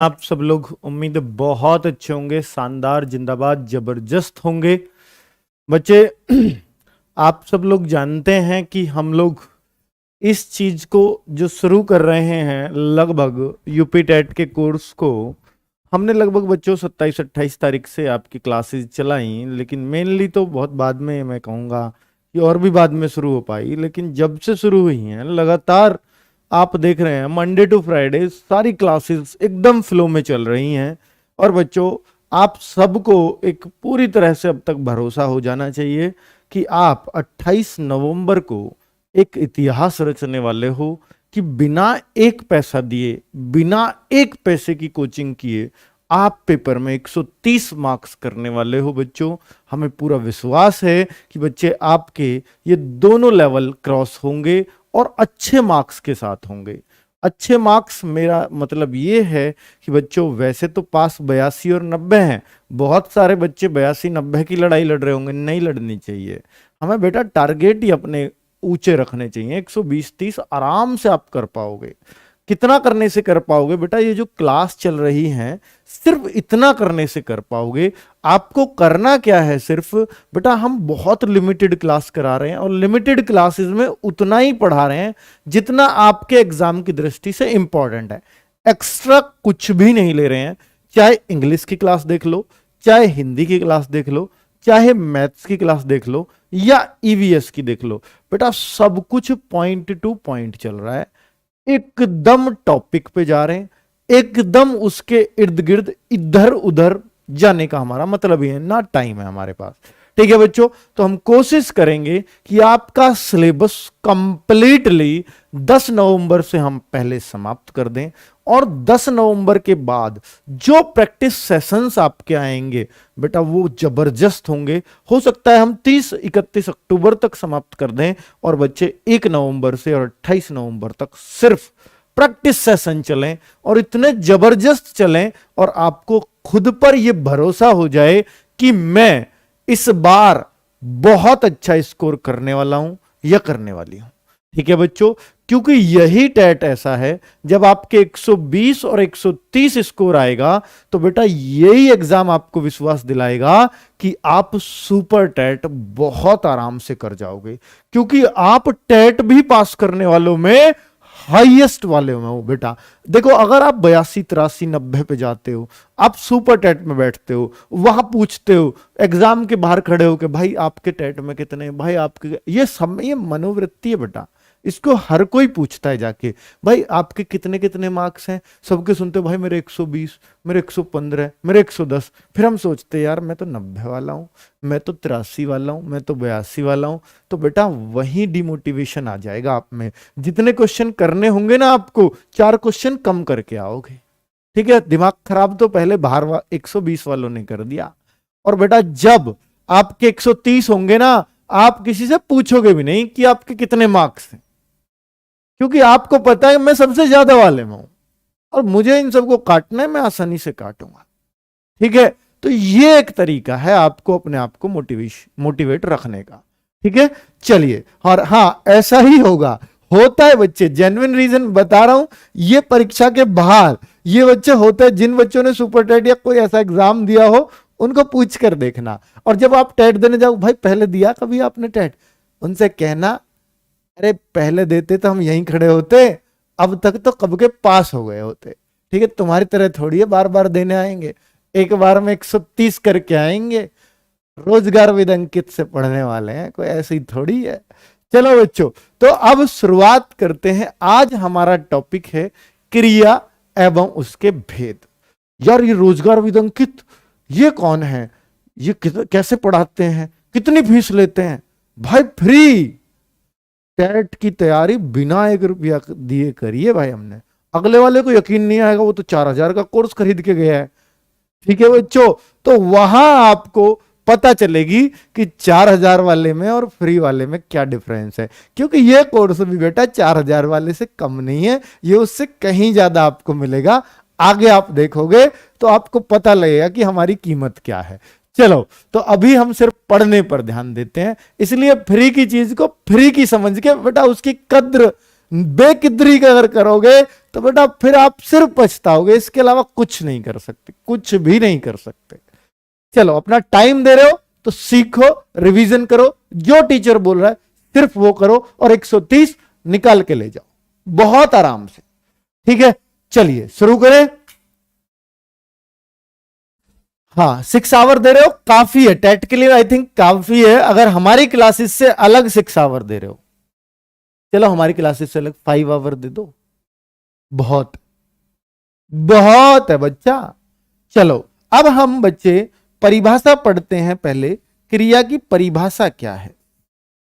आप सब लोग उम्मीद है बहुत अच्छे होंगे, शानदार, जिंदाबाद, जबरदस्त होंगे। बच्चे आप सब लोग जानते हैं कि हम लोग इस चीज को जो शुरू कर रहे हैं, लगभग यूपी टेट के कोर्स को हमने लगभग बच्चों 27-28 तारीख से आपकी क्लासेस चलाई, लेकिन मेनली तो बहुत बाद में मैं कहूँगा कि और भी बाद में शुरू हो पाई। लेकिन जब से शुरू हुई हैं लगातार आप देख रहे हैं मंडे टू फ्राइडे सारी क्लासेस एकदम फ्लो में चल रही हैं। और बच्चों आप सबको एक पूरी तरह से अब तक भरोसा हो जाना चाहिए कि आप 28 नवंबर को एक इतिहास रचने वाले हो कि बिना एक पैसा दिए, बिना एक पैसे की कोचिंग किए आप पेपर में 130 मार्क्स करने वाले हो। बच्चों हमें पूरा विश्वास है कि बच्चे आपके ये दोनों लेवल क्रॉस होंगे और अच्छे मार्क्स के साथ होंगे। अच्छे मार्क्स मेरा मतलब ये है कि बच्चों वैसे तो पास 82 और 90 हैं, बहुत सारे बच्चे 82-90 की लड़ाई लड़ रहे होंगे, नहीं लड़नी चाहिए। हमें बेटा टारगेट ही अपने ऊंचे रखने चाहिए। 120-130 आराम से आप कर पाओगे। कितना करने से कर पाओगे बेटा? ये जो क्लास चल रही है सिर्फ इतना करने से कर पाओगे। आपको करना क्या है? सिर्फ बेटा हम बहुत लिमिटेड क्लास करा रहे हैं और लिमिटेड क्लासेस में उतना ही पढ़ा रहे हैं जितना आपके एग्जाम की दृष्टि से इंपॉर्टेंट है। एक्स्ट्रा कुछ भी नहीं ले रहे हैं। चाहे इंग्लिश की क्लास देख लो, चाहे हिंदी की क्लास देख लो, चाहे मैथ्स की क्लास देख लो या ईवीएस की देख लो, बेटा सब कुछ पॉइंट टू पॉइंट चल रहा है। एकदम टॉपिक पे जा रहे हैं, एकदम उसके इर्द गिर्द इधर उधर जाने का हमारा मतलब ही है ना, टाइम है हमारे पास। ठीक है बच्चों, तो हम कोशिश करेंगे कि आपका सिलेबस कंप्लीटली 10 नवंबर से हम पहले समाप्त कर दें और 10 नवंबर के बाद जो प्रैक्टिस सेशंस आपके आएंगे बेटा वो जबरदस्त होंगे। हो सकता है हम 30-31 अक्टूबर तक समाप्त कर दें और बच्चे 1 नवंबर से और 28 नवंबर तक सिर्फ प्रैक्टिस सेशन चलें और इतने जबरदस्त चलें और आपको खुद पर यह भरोसा हो जाए कि मैं इस बार बहुत अच्छा स्कोर करने वाला हूं या करने वाली हूं। ठीक है बच्चों, क्योंकि यही टेट ऐसा है जब आपके 120 और 130 स्कोर आएगा तो बेटा यही एग्जाम आपको विश्वास दिलाएगा कि आप सुपर टेट बहुत आराम से कर जाओगे, क्योंकि आप टेट भी पास करने वालों में हाईएस्ट वाले में हो। बेटा देखो, अगर आप 82-83-90 पे जाते हो, आप सुपर टेट में बैठते हो, वहां पूछते हो एग्जाम के बाहर खड़े हो कि भाई आपके टेट में कितने, भाई आपके, ये मनोवृत्ति है बेटा। इसको हर कोई पूछता है जाके, भाई आपके कितने कितने मार्क्स हैं। सबके सुनते भाई मेरे 120, मेरे 115, मेरे 110। फिर हम सोचते यार मैं तो 90 वाला हूं, मैं तो 83 वाला हूं, मैं तो 82 वाला हूं। तो बेटा वही डिमोटिवेशन आ जाएगा आप में। जितने क्वेश्चन करने होंगे ना आपको, 4 क्वेश्चन कम करके आओगे। ठीक है, दिमाग खराब तो पहले बाहर 120 वालों ने कर दिया। और बेटा जब आपके 130 होंगे ना, आप किसी से पूछोगे भी नहीं कि आपके कितने मार्क्स हैं, क्योंकि आपको पता है मैं सबसे ज्यादा वाले में हूं और मुझे इन सबको काटना है, मैं आसानी से काटूंगा। ठीक है, तो ये एक तरीका है आपको अपने आप को मोटिवेट रखने का। ठीक है, चलिए। और हाँ, ऐसा ही होता है बच्चे, जेन्युइन रीजन बता रहा हूं। ये परीक्षा के बाहर ये बच्चे होते हैं, जिन बच्चों ने सुपर टेट या कोई ऐसा एग्जाम दिया हो उनको पूछ कर देखना। और जब आप टेट देने जाओ, भाई पहले दिया कभी आपने टेट, उनसे कहना अरे पहले देते तो हम यहीं खड़े होते, अब तक तो कब के पास हो गए होते। ठीक है, तुम्हारी तरह थोड़ी है बार बार देने आएंगे, एक बार में 130 करके आएंगे। रोजगार विद अंकित से पढ़ने वाले हैं, कोई ऐसी थोड़ी है। चलो बच्चों, तो अब शुरुआत करते हैं। आज हमारा टॉपिक है क्रिया एवं उसके भेद। यार ये रोजगार विद अंकित ये कौन है, ये कैसे पढ़ाते हैं, कितनी फीस लेते हैं? भाई फ्री टेट की तैयारी बिना 1 रुपया दिए करिए भाई हमने। अगले वाले को यकीन नहीं आएगा, वो तो 4000 का कोर्स खरीद के गया है। ठीक है बच्चों, तो वहां आपको पता चलेगी कि 4000 वाले में और फ्री वाले में क्या डिफरेंस है, क्योंकि ये कोर्स भी बेटा 4000 वाले से कम नहीं है, ये उससे कहीं ज्यादा आपको मिलेगा। आगे आप देखोगे तो आपको पता लगेगा कि हमारी कीमत क्या है। चलो, तो अभी हम सिर्फ पढ़ने पर ध्यान देते हैं, इसलिए फ्री की चीज को फ्री की समझ के बेटा उसकी कद्र बेकदरी अगर करोगे तो बेटा फिर आप सिर्फ पछताओगे, इसके अलावा कुछ नहीं कर सकते, कुछ भी नहीं कर सकते। चलो अपना टाइम दे रहे हो तो सीखो, रिवीजन करो, जो टीचर बोल रहा है सिर्फ वो करो और 130 निकाल के ले जाओ बहुत आराम से। ठीक है, चलिए शुरू करें। हाँ 6 आवर दे रहे हो, काफी है टेट के लिए, आई थिंक काफी है। अगर हमारी क्लासेस से अलग 6 आवर दे रहे हो, चलो हमारी क्लासेस से अलग 5 आवर दे दो, बहुत बहुत है बच्चा। चलो अब हम बच्चे परिभाषा पढ़ते हैं। पहले क्रिया की परिभाषा क्या है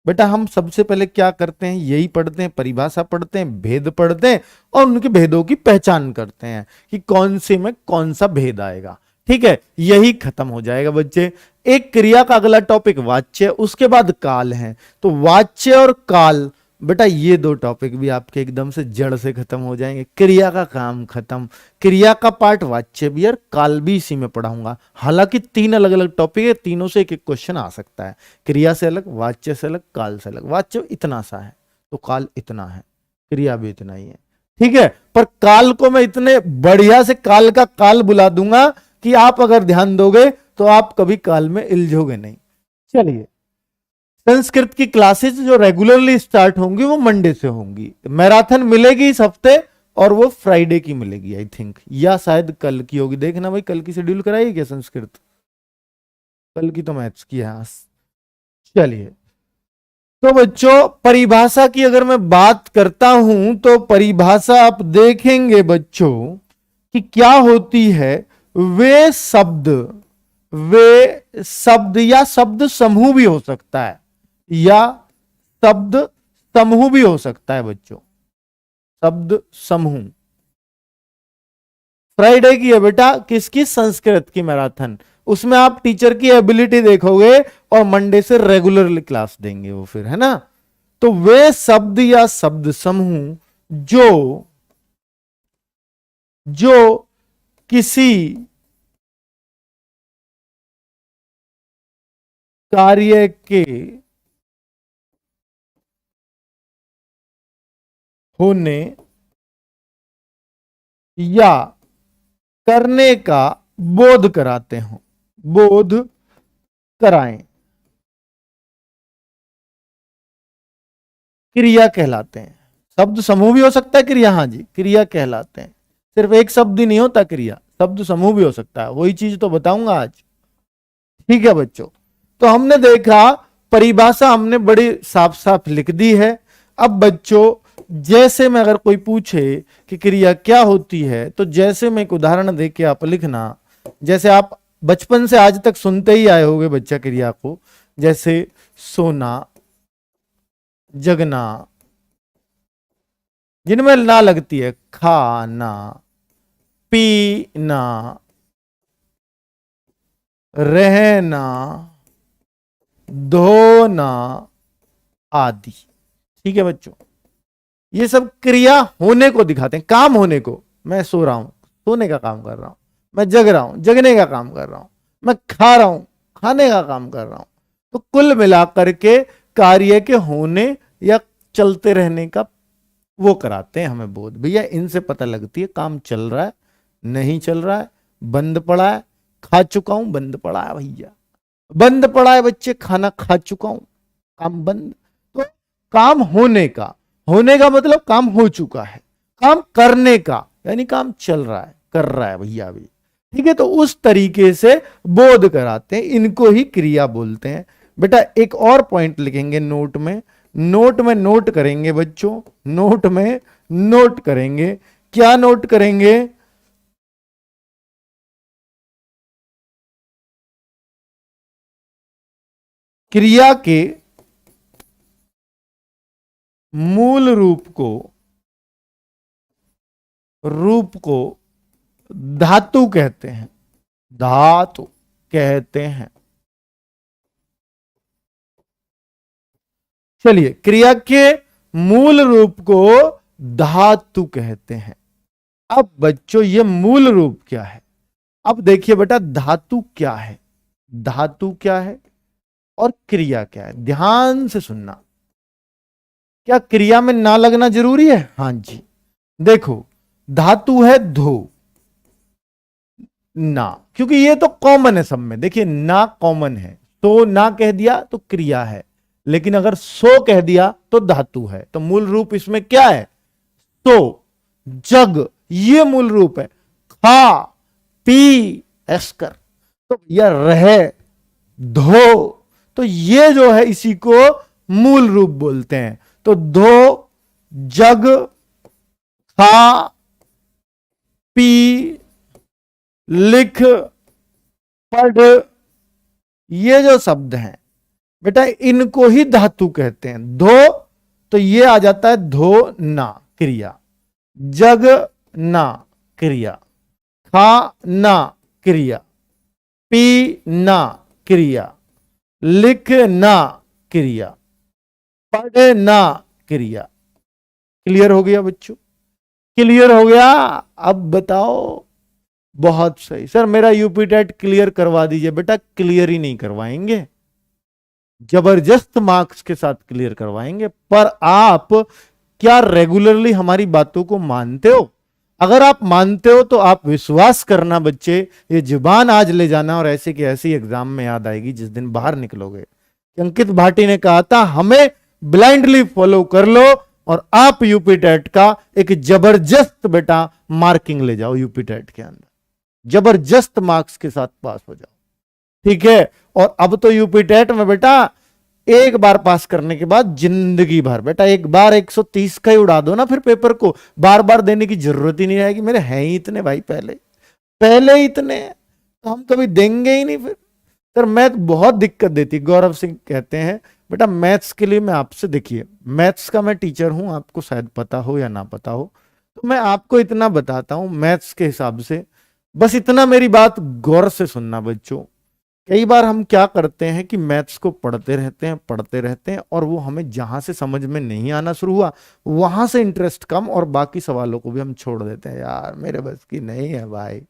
बेटा, हम सबसे पहले क्या करते हैं, यही पढ़ते हैं, परिभाषा पढ़ते हैं, भेद पढ़ते हैं और उनके भेदों की पहचान करते हैं कि कौन से में कौन सा भेद आएगा। ठीक है, यही खत्म हो जाएगा बच्चे। एक क्रिया का अगला टॉपिक वाच्य, उसके बाद काल है। तो वाच्य और काल बेटा ये दो टॉपिक भी आपके एकदम से जड़ से खत्म हो जाएंगे, क्रिया का काम खत्म। क्रिया का पार्ट वाच्य भी और काल भी इसी में पढ़ाऊंगा। हालांकि 3 अलग अलग टॉपिक है, तीनों से एक एक क्वेश्चन आ सकता है, क्रिया से अलग, वाच्य से अलग, काल से अलग। वाच्य इतना सा है तो काल इतना है, क्रिया भी इतना ही है। ठीक है, पर काल को मैं इतने बढ़िया से काल का काल बुला दूंगा कि आप अगर ध्यान दोगे तो आप कभी काल में इल्झोगे नहीं। चलिए, संस्कृत की क्लासेस जो रेगुलरली स्टार्ट होंगी वो मंडे से होंगी। मैराथन मिलेगी इस हफ्ते और वो फ्राइडे की मिलेगी आई थिंक, या शायद कल की होगी। देखना भाई कल की शेड्यूल कराइए क्या संस्कृत, कल की तो मैथ्स की है। चलिए, तो बच्चों परिभाषा की अगर मैं बात करता हूं तो परिभाषा आप देखेंगे बच्चों कि क्या होती है। वे शब्द या शब्द समूह भी हो सकता है, या शब्द समूह भी हो सकता है बच्चों, शब्द समूह। फ्राइडे की है बेटा किसकी, संस्कृत की मैराथन। उसमें आप टीचर की एबिलिटी देखोगे और मंडे से रेगुलरली क्लास देंगे वो फिर, है ना। तो वे शब्द या शब्द समूह जो किसी कार्य के होने या करने का बोध कराते हो, बोध कराएं, क्रिया कहलाते हैं। शब्द समूह भी हो सकता है, क्रिया, हाँ जी क्रिया कहलाते हैं। सिर्फ एक शब्द ही नहीं होता क्रिया, शब्द समूह भी हो सकता है, वही चीज तो बताऊंगा आज। ठीक है बच्चों, तो हमने देखा परिभाषा हमने बड़ी साफ साफ लिख दी है। अब बच्चों जैसे में अगर कोई पूछे कि क्रिया क्या होती है, तो जैसे में एक उदाहरण देके आप लिखना। जैसे आप बचपन से आज तक सुनते ही आए होंगे बच्चा क्रिया को, जैसे सोना, जगना, जिनमें ना लगती है, खाना, पीना, रहना, धोना आदि। ठीक है बच्चों, ये सब क्रिया होने को दिखाते हैं, काम होने को। मैं सो रहा हूं, सोने का काम कर रहा हूं। मैं जग रहा हूं, जगने का काम कर रहा हूं। मैं खा रहा हूं, खाने का काम कर रहा हूं। तो कुल मिलाकर के कार्य के होने या चलते रहने का वो कराते हैं हमें बोध। भैया इनसे पता लगती है काम चल रहा है, नहीं चल रहा है, बंद पड़ा है, खा चुका हूं, बंद पड़ा है भैया, बंद पड़ा है बच्चे, खाना खा चुका हूं, काम बंद। तो काम होने का मतलब काम हो चुका है, काम करने का यानी काम चल रहा है, कर रहा है भैया अभी। ठीक है, तो उस तरीके से बोध कराते हैं, इनको ही क्रिया बोलते हैं। बेटा एक और पॉइंट लिखेंगे नोट में, नोट करेंगे बच्चों, नोट में नोट करेंगे। क्या नोट करेंगे, क्रिया के मूल रूप को धातु कहते हैं, धातु कहते हैं। चलिए, क्रिया के मूल रूप को धातु कहते हैं। अब बच्चों ये मूल रूप क्या है, अब देखिए बेटा धातु क्या है, धातु क्या है और क्रिया क्या है, ध्यान से सुनना। क्या क्रिया में ना लगना जरूरी है, हां जी। देखो धातु है धो, ना, क्योंकि ये तो कॉमन है सब में। देखिए ना कॉमन है, तो ना कह दिया तो क्रिया है, लेकिन अगर सो कह दिया तो धातु है। तो मूल रूप इसमें क्या है? तो, जग, ये मूल रूप है। खा, पी, एस्कर, तो यह रहे, धो, तो ये जो है इसी को मूल रूप बोलते हैं। तो धो, जग, खा, पी, लिख, पढ़, ये जो शब्द हैं बेटा इनको ही धातु कहते हैं। धो तो ये आ जाता है धो ना क्रिया, जग ना क्रिया, खा ना क्रिया, पी ना क्रिया, लिख ना क्रिया, पढ़ ना क्रिया। क्लियर हो गया बच्चों? क्लियर हो गया? अब बताओ। बहुत सही सर, मेरा यूपी टेट क्लियर करवा दीजिए। बेटा क्लियर ही नहीं करवाएंगे, जबरदस्त मार्क्स के साथ क्लियर करवाएंगे। पर आप क्या रेगुलरली हमारी बातों को मानते हो? अगर आप मानते हो तो आप विश्वास करना बच्चे, ये जुबान आज ले जाना और ऐसे की ऐसी एग्जाम में याद आएगी जिस दिन बाहर निकलोगे। अंकित भाटी ने कहा था हमें ब्लाइंडली फॉलो कर लो और आप यूपी टेट का एक जबरदस्त बेटा मार्किंग ले जाओ, यूपी टेट के अंदर जबरदस्त मार्क्स के साथ पास हो जाओ। ठीक है? और अब तो यूपी टेट में बेटा एक बार पास करने के बाद जिंदगी भर बेटा, एक बार 130 का ही उड़ा दो ना, फिर पेपर को बार बार देने की जरूरत ही नहीं रहेगी। मेरे हैं ही इतने भाई, पहले ही इतने, तो हम कभी देंगे ही नहीं। फिर सर मैथ बहुत दिक्कत देती। गौरव सिंह कहते हैं बेटा मैथ्स के लिए मैं आपसे, देखिए मैथ्स का मैं टीचर हूं, आपको शायद पता हो या ना पता हो, तो मैं आपको इतना बताता हूं मैथ्स के हिसाब से। बस इतना मेरी बात गौर से सुनना बच्चों। कई बार हम क्या करते हैं कि मैथ्स को पढ़ते रहते हैं और वो हमें जहां से समझ में नहीं आना शुरू हुआ वहां से इंटरेस्ट कम और बाकी सवालों को भी हम छोड़ देते हैं, यार मेरे बस की नहीं है भाई।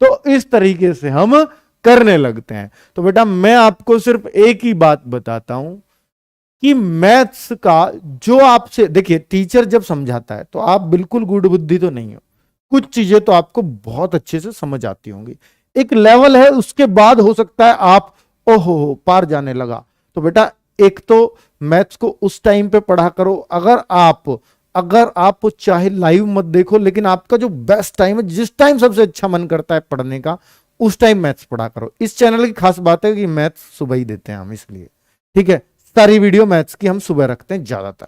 तो इस तरीके से हम करने लगते हैं। तो बेटा मैं आपको सिर्फ एक ही बात बताता हूं कि मैथ्स का जो आपसे, देखिए टीचर जब समझाता है तो आप बिल्कुल गुड बुद्धि तो नहीं हो, कुछ चीजें तो आपको बहुत अच्छे से समझ आती होंगी। एक लेवल है, उसके बाद हो सकता है आप ओहो पार जाने लगा। तो बेटा एक तो मैथ्स को उस टाइम पे पढ़ा करो, अगर आप चाहे लाइव मत देखो, लेकिन आपका जो बेस्ट टाइम है, जिस टाइम सबसे अच्छा मन करता है पढ़ने का, उस टाइम मैथ्स पढ़ा करो। इस चैनल की खास बात है कि मैथ्स सुबह ही देते हैं हम, इसलिए ठीक है सारी वीडियो मैथ्स की हम सुबह रखते हैं ज्यादातर।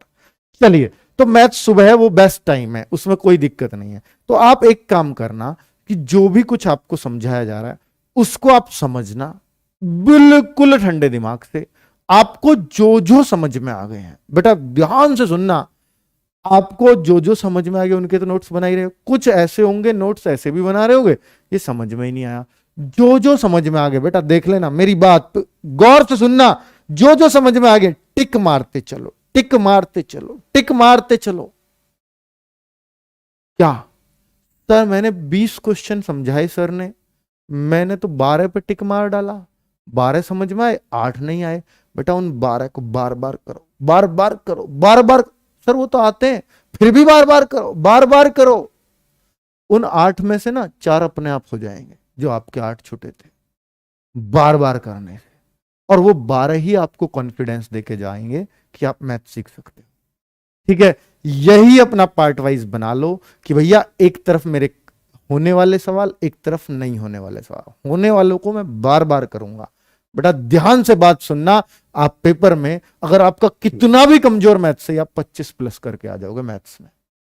चलिए तो मैथ्स सुबह है, वो बेस्ट टाइम है, उसमें कोई दिक्कत नहीं है। तो आप एक काम करना कि जो भी कुछ आपको समझाया जा रहा है उसको आप समझना बिल्कुल ठंडे दिमाग से। आपको जो जो समझ में आ गए हैं बेटा ध्यान से सुनना, आपको जो जो समझ में आ गए उनके तो नोट्स बना ही रहे हो। कुछ ऐसे होंगे नोट्स ऐसे भी बना रहे होगे, ये समझ में ही नहीं आया। जो जो समझ में आ गए बेटा देख लेना, मेरी बात गौर से सुनना, जो जो समझ में आ गए टिक मारते चलो, टिक मारते चलो, टिक मारते चलो। क्या सर मैंने 20 क्वेश्चन समझाए सर ने, मैंने तो 12 पे टिक मार डाला, 12 समझ में आए 8 नहीं आए। बेटा उन 12 को बार बार करो, बार बार करो, बार बार। सर वो तो आते हैं फिर भी बार बार करो, बार बार करो। उन 8 में से ना 4 अपने आप हो जाएंगे जो आपके 8 छूटे थे बार बार करने से, और वो 12 ही आपको कॉन्फिडेंस देके जाएंगे कि आप मैथ सीख सकते हो। ठीक है? यही अपना पार्ट वाइज बना लो कि भैया एक तरफ मेरे होने वाले सवाल, एक तरफ नहीं होने वाले सवाल। होने वालों को मैं बार बार करूंगा। बेटा ध्यान से बात सुनना, आप पेपर में अगर आपका कितना भी कमजोर मैथ्स है, आप 25 प्लस करके आ जाओगे मैथ्स में।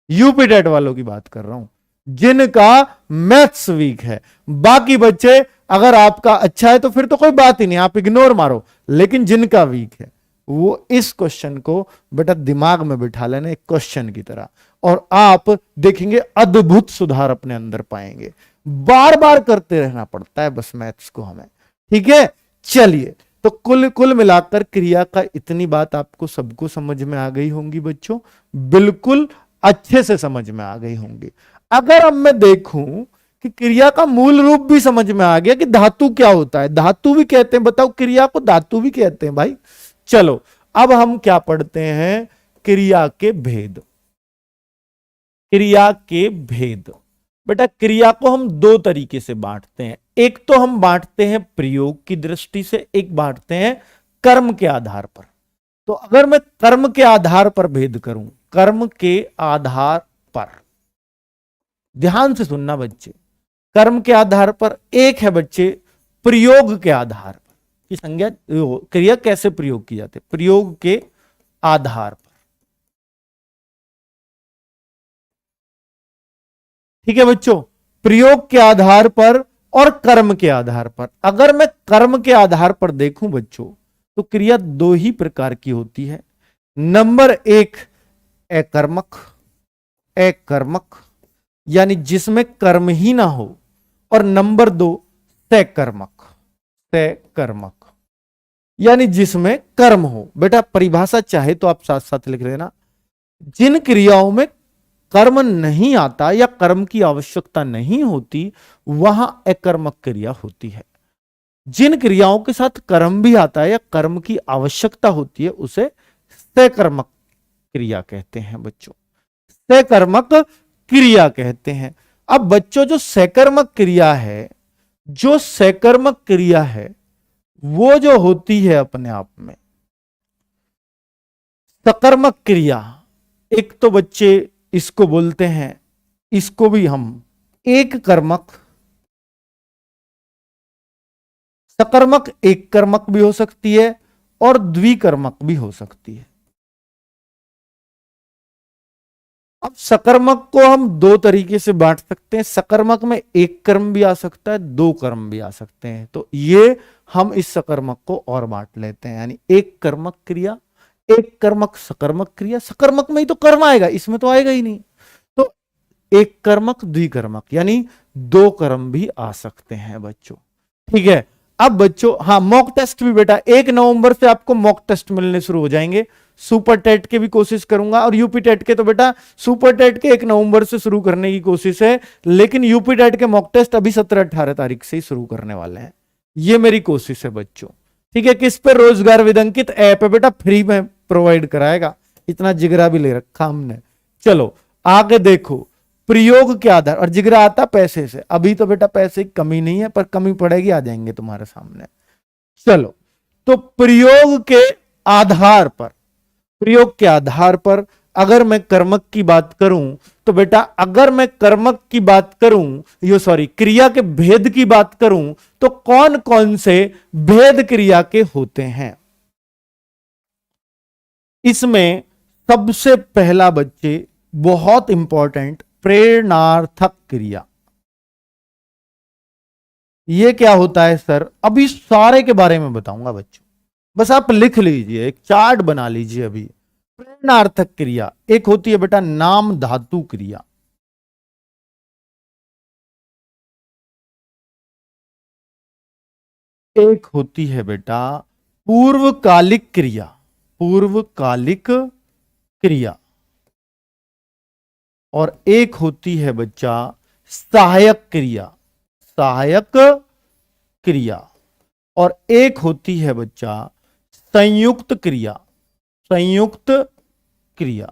यूपी टेट वालों की बात कर रहा हूं जिनका मैथ्स वीक है। बाकी बच्चे अगर आपका अच्छा है तो फिर तो कोई बात ही नहीं, आप इग्नोर मारो। लेकिन जिनका वीक है वो इस क्वेश्चन को बेटा दिमाग में बिठा लेना एक क्वेश्चन की तरह, और आप देखेंगे अद्भुत सुधार अपने अंदर पाएंगे। बार बार करते रहना पड़ता है बस मैथ्स को हमें। ठीक है? चलिए तो कुल मिलाकर क्रिया का इतनी बात आपको सबको समझ में आ गई होंगी बच्चों, बिल्कुल अच्छे से समझ में आ गई होंगी। अगर अब मैं देखूं कि क्रिया का मूल रूप भी समझ में आ गया कि धातु क्या होता है, धातु भी कहते हैं, बताओ क्रिया को धातु भी कहते हैं भाई। चलो अब हम क्या पढ़ते हैं, क्रिया के भेद। क्रिया के भेद। बेटा क्रिया को हम दो तरीके से बांटते हैं, एक तो हम बांटते हैं प्रयोग की दृष्टि से, एक बांटते हैं कर्म के आधार पर। तो अगर मैं कर्म के आधार पर भेद करूं, कर्म के आधार पर, ध्यान से सुनना बच्चे, कर्म के आधार पर, एक है बच्चे प्रयोग के आधार पर की संज्ञा, क्रिया कैसे प्रयोग की जाती है, प्रयोग के आधार पर। ठीक है बच्चों, प्रयोग के आधार पर और कर्म के आधार पर। अगर मैं कर्म के आधार पर देखूं बच्चों, तो क्रिया दो ही प्रकार की होती है। नंबर एक अकर्मक, अकर्मक यानी जिसमें कर्म ही ना हो, और नंबर दो सकर्मक, सकर्मक यानी जिसमें कर्म हो। बेटा परिभाषा चाहे तो आप साथ साथ लिख लेना, जिन क्रियाओं में कर्म नहीं आता या कर्म की आवश्यकता नहीं होती, वहां अकर्मक क्रिया होती है। जिन क्रियाओं के साथ कर्म भी आता है या कर्म की आवश्यकता होती है, उसे सकर्मक क्रिया कहते हैं बच्चों, सकर्मक क्रिया कहते हैं। अब बच्चों जो सकर्मक क्रिया है, जो सकर्मक क्रिया है वो जो होती है अपने आप में, सकर्मक क्रिया, एक तो बच्चे इसको बोलते हैं, इसको भी हम एक कर्मक, सकर्मक एक कर्मक भी हो सकती है और द्विकर्मक भी हो सकती है। अब सकर्मक को हम दो तरीके से बांट सकते हैं, सकर्मक में एक कर्म भी आ सकता है, दो कर्म भी आ सकते हैं। तो ये हम इस सकर्मक को और बांट लेते हैं, यानी एक कर्मक क्रिया, एक कर्मक सकर्मक क्रिया। सकर्मक में ही तो कर्म आएगा, इसमें तो आएगा ही नहीं। तो एक कर्मक द्विकर्मक, यानी दो कर्म भी आ सकते हैं बच्चों। ठीक है, अब बच्चों हाँ मॉक टेस्ट भी बेटा 1 नवंबर से आपको मॉक टेस्ट मिलने शुरू हो जाएंगे। सुपर टेट के भी कोशिश करूंगा, और यूपी टेट के तो बेटा सुपर टेट के 1 नवंबर से शुरू करने की कोशिश है, लेकिन यूपी टेट के मॉक टेस्ट अभी 17-18 तारीख से ही शुरू करने वाले हैं। ये मेरी कोशिश है बच्चों। ठीक है, किस पे, रोजगार विदंकित ऐप है बेटा, फ्री में प्रोवाइड कराएगा, इतना जिगरा भी ले रखा हमने। चलो आगे देखो, प्रयोग के आधार, और जिगरा आता पैसे से, अभी तो बेटा पैसे की कमी नहीं है, पर कमी पड़ेगी, आ जाएंगे तुम्हारे सामने। चलो, तो प्रयोग के आधार पर, प्रयोग के आधार पर अगर मैं कर्मक की बात करूं, तो बेटा अगर मैं कर्मक की बात करूं, यो सॉरी क्रिया के भेद की बात करूं, तो कौन कौन से भेद क्रिया के होते हैं। इसमें सबसे पहला बच्चे बहुत इंपॉर्टेंट, प्रेरणार्थक क्रिया। ये क्या होता है सर, अभी सारे के बारे में बताऊंगा बच्चों, बस आप लिख लीजिए, एक चार्ट बना लीजिए अभी। प्रेरणार्थक क्रिया एक होती है बेटा नाम धातु क्रिया, एक होती है बेटा पूर्वकालिक क्रिया, पूर्वकालिक क्रिया, और एक होती है बच्चा सहायक क्रिया, सहायक क्रिया, और एक होती है बच्चा संयुक्त क्रिया, संयुक्त क्रिया।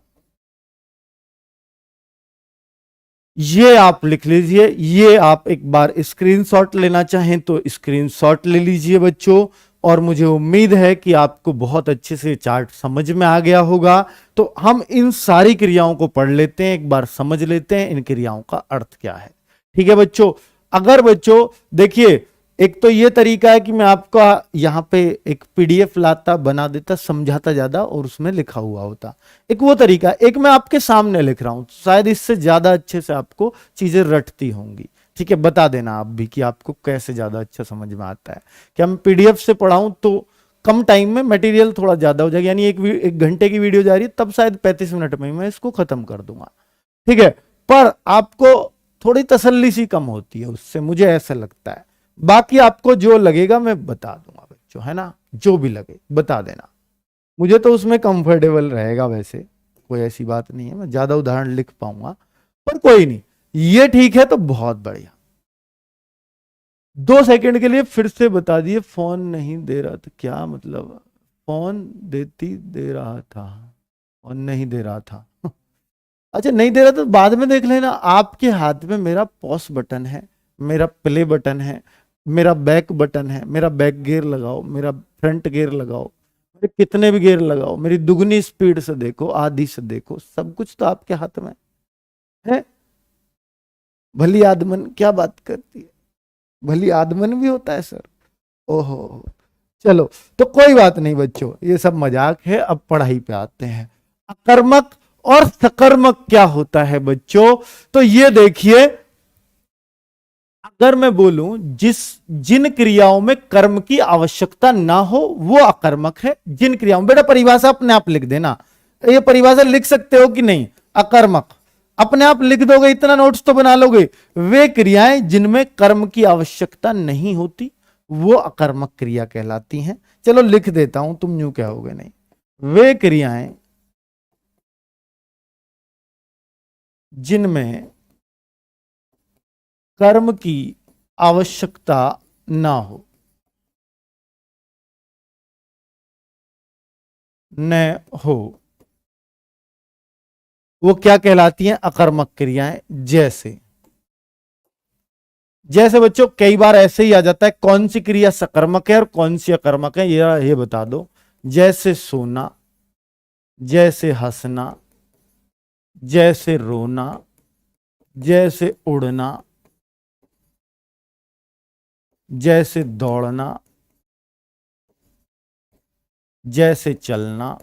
ये आप लिख लीजिए, ये आप एक बार स्क्रीनशॉट लेना चाहें तो स्क्रीनशॉट ले लीजिए बच्चों, और मुझे उम्मीद है कि आपको बहुत अच्छे से चार्ट समझ में आ गया होगा। तो हम इन सारी क्रियाओं को पढ़ लेते हैं, एक बार समझ लेते हैं इन क्रियाओं का अर्थ क्या है। ठीक है बच्चों, अगर बच्चों देखिए, एक तो ये तरीका है कि मैं आपका यहां पे एक पीडीएफ लाता, बना देता, समझाता ज्यादा और उसमें लिखा हुआ होता, एक वो तरीका, एक मैं आपके सामने लिख रहा हूं, शायद इससे ज्यादा अच्छे से आपको चीजें रटती होंगी। ठीक है, बता देना आप भी कि आपको कैसे ज्यादा अच्छा समझ में आता है। कि मैं पीडीएफ से पढ़ाऊं तो कम टाइम में मटेरियल थोड़ा ज्यादा हो जाएगा, यानी एक घंटे की वीडियो जा रही है, तब शायद 35 मिनट में मैं इसको खत्म कर दूंगा। ठीक है, पर आपको थोड़ी तसल्ली सी कम होती है उससे, मुझे ऐसा लगता है। बाकी आपको जो लगेगा मैं बता दूंगा बच्चों, है ना, जो भी लगे बता देना, मुझे तो उसमें कंफर्टेबल रहेगा। वैसे कोई ऐसी बात नहीं है, मैं ज्यादा उदाहरण लिख पाऊंगा, पर कोई नहीं, ये ठीक है तो बहुत बढ़िया। 2 सेकंड के लिए फिर से बता दिए, फोन नहीं दे रहा था, क्या मतलब, फोन दे रहा था और नहीं दे रहा था अच्छा नहीं दे रहा तो बाद में देख लेना। आपके हाथ में मेरा पॉज बटन है, मेरा प्ले बटन है, मेरा बैक बटन है, मेरा बैक गियर लगाओ, मेरा फ्रंट गियर लगाओ, मेरे कितने भी गियर लगाओ, मेरी दुगनी स्पीड से देखो, आधी से देखो, सब कुछ तो आपके हाथ में है। भली आदमन क्या बात करती है, भली आदमन भी होता है सर। ओहो, चलो तो कोई बात नहीं बच्चों, ये सब मजाक है। अब पढ़ाई पे आते हैं। अकर्मक और सकर्मक क्या होता है बच्चों? तो ये देखिए, अगर मैं बोलूं जिन क्रियाओं में कर्म की आवश्यकता ना हो वो अकर्मक है। जिन क्रियाओं, बेटा परिभाषा अपने आप लिख देना, ये परिभाषा लिख सकते हो कि नहीं? अकर्मक अपने आप लिख दोगे, इतना नोट्स तो बना लोगे। वे क्रियाएं जिनमें कर्म की आवश्यकता नहीं होती वो अकर्मक क्रिया कहलाती हैं। चलो लिख देता हूं, तुम यूं कहोगे नहीं। वे क्रियाएं जिनमें कर्म की आवश्यकता ना हो, न हो, वो क्या कहलाती हैं? अकर्मक क्रियाएं। जैसे जैसे बच्चों कई बार ऐसे ही आ जाता है, कौन सी क्रिया सकर्मक है और कौन सी अकर्मक है, ये बता दो। जैसे सोना, जैसे हंसना, जैसे रोना, जैसे उड़ना, जैसे दौड़ना, जैसे चलना,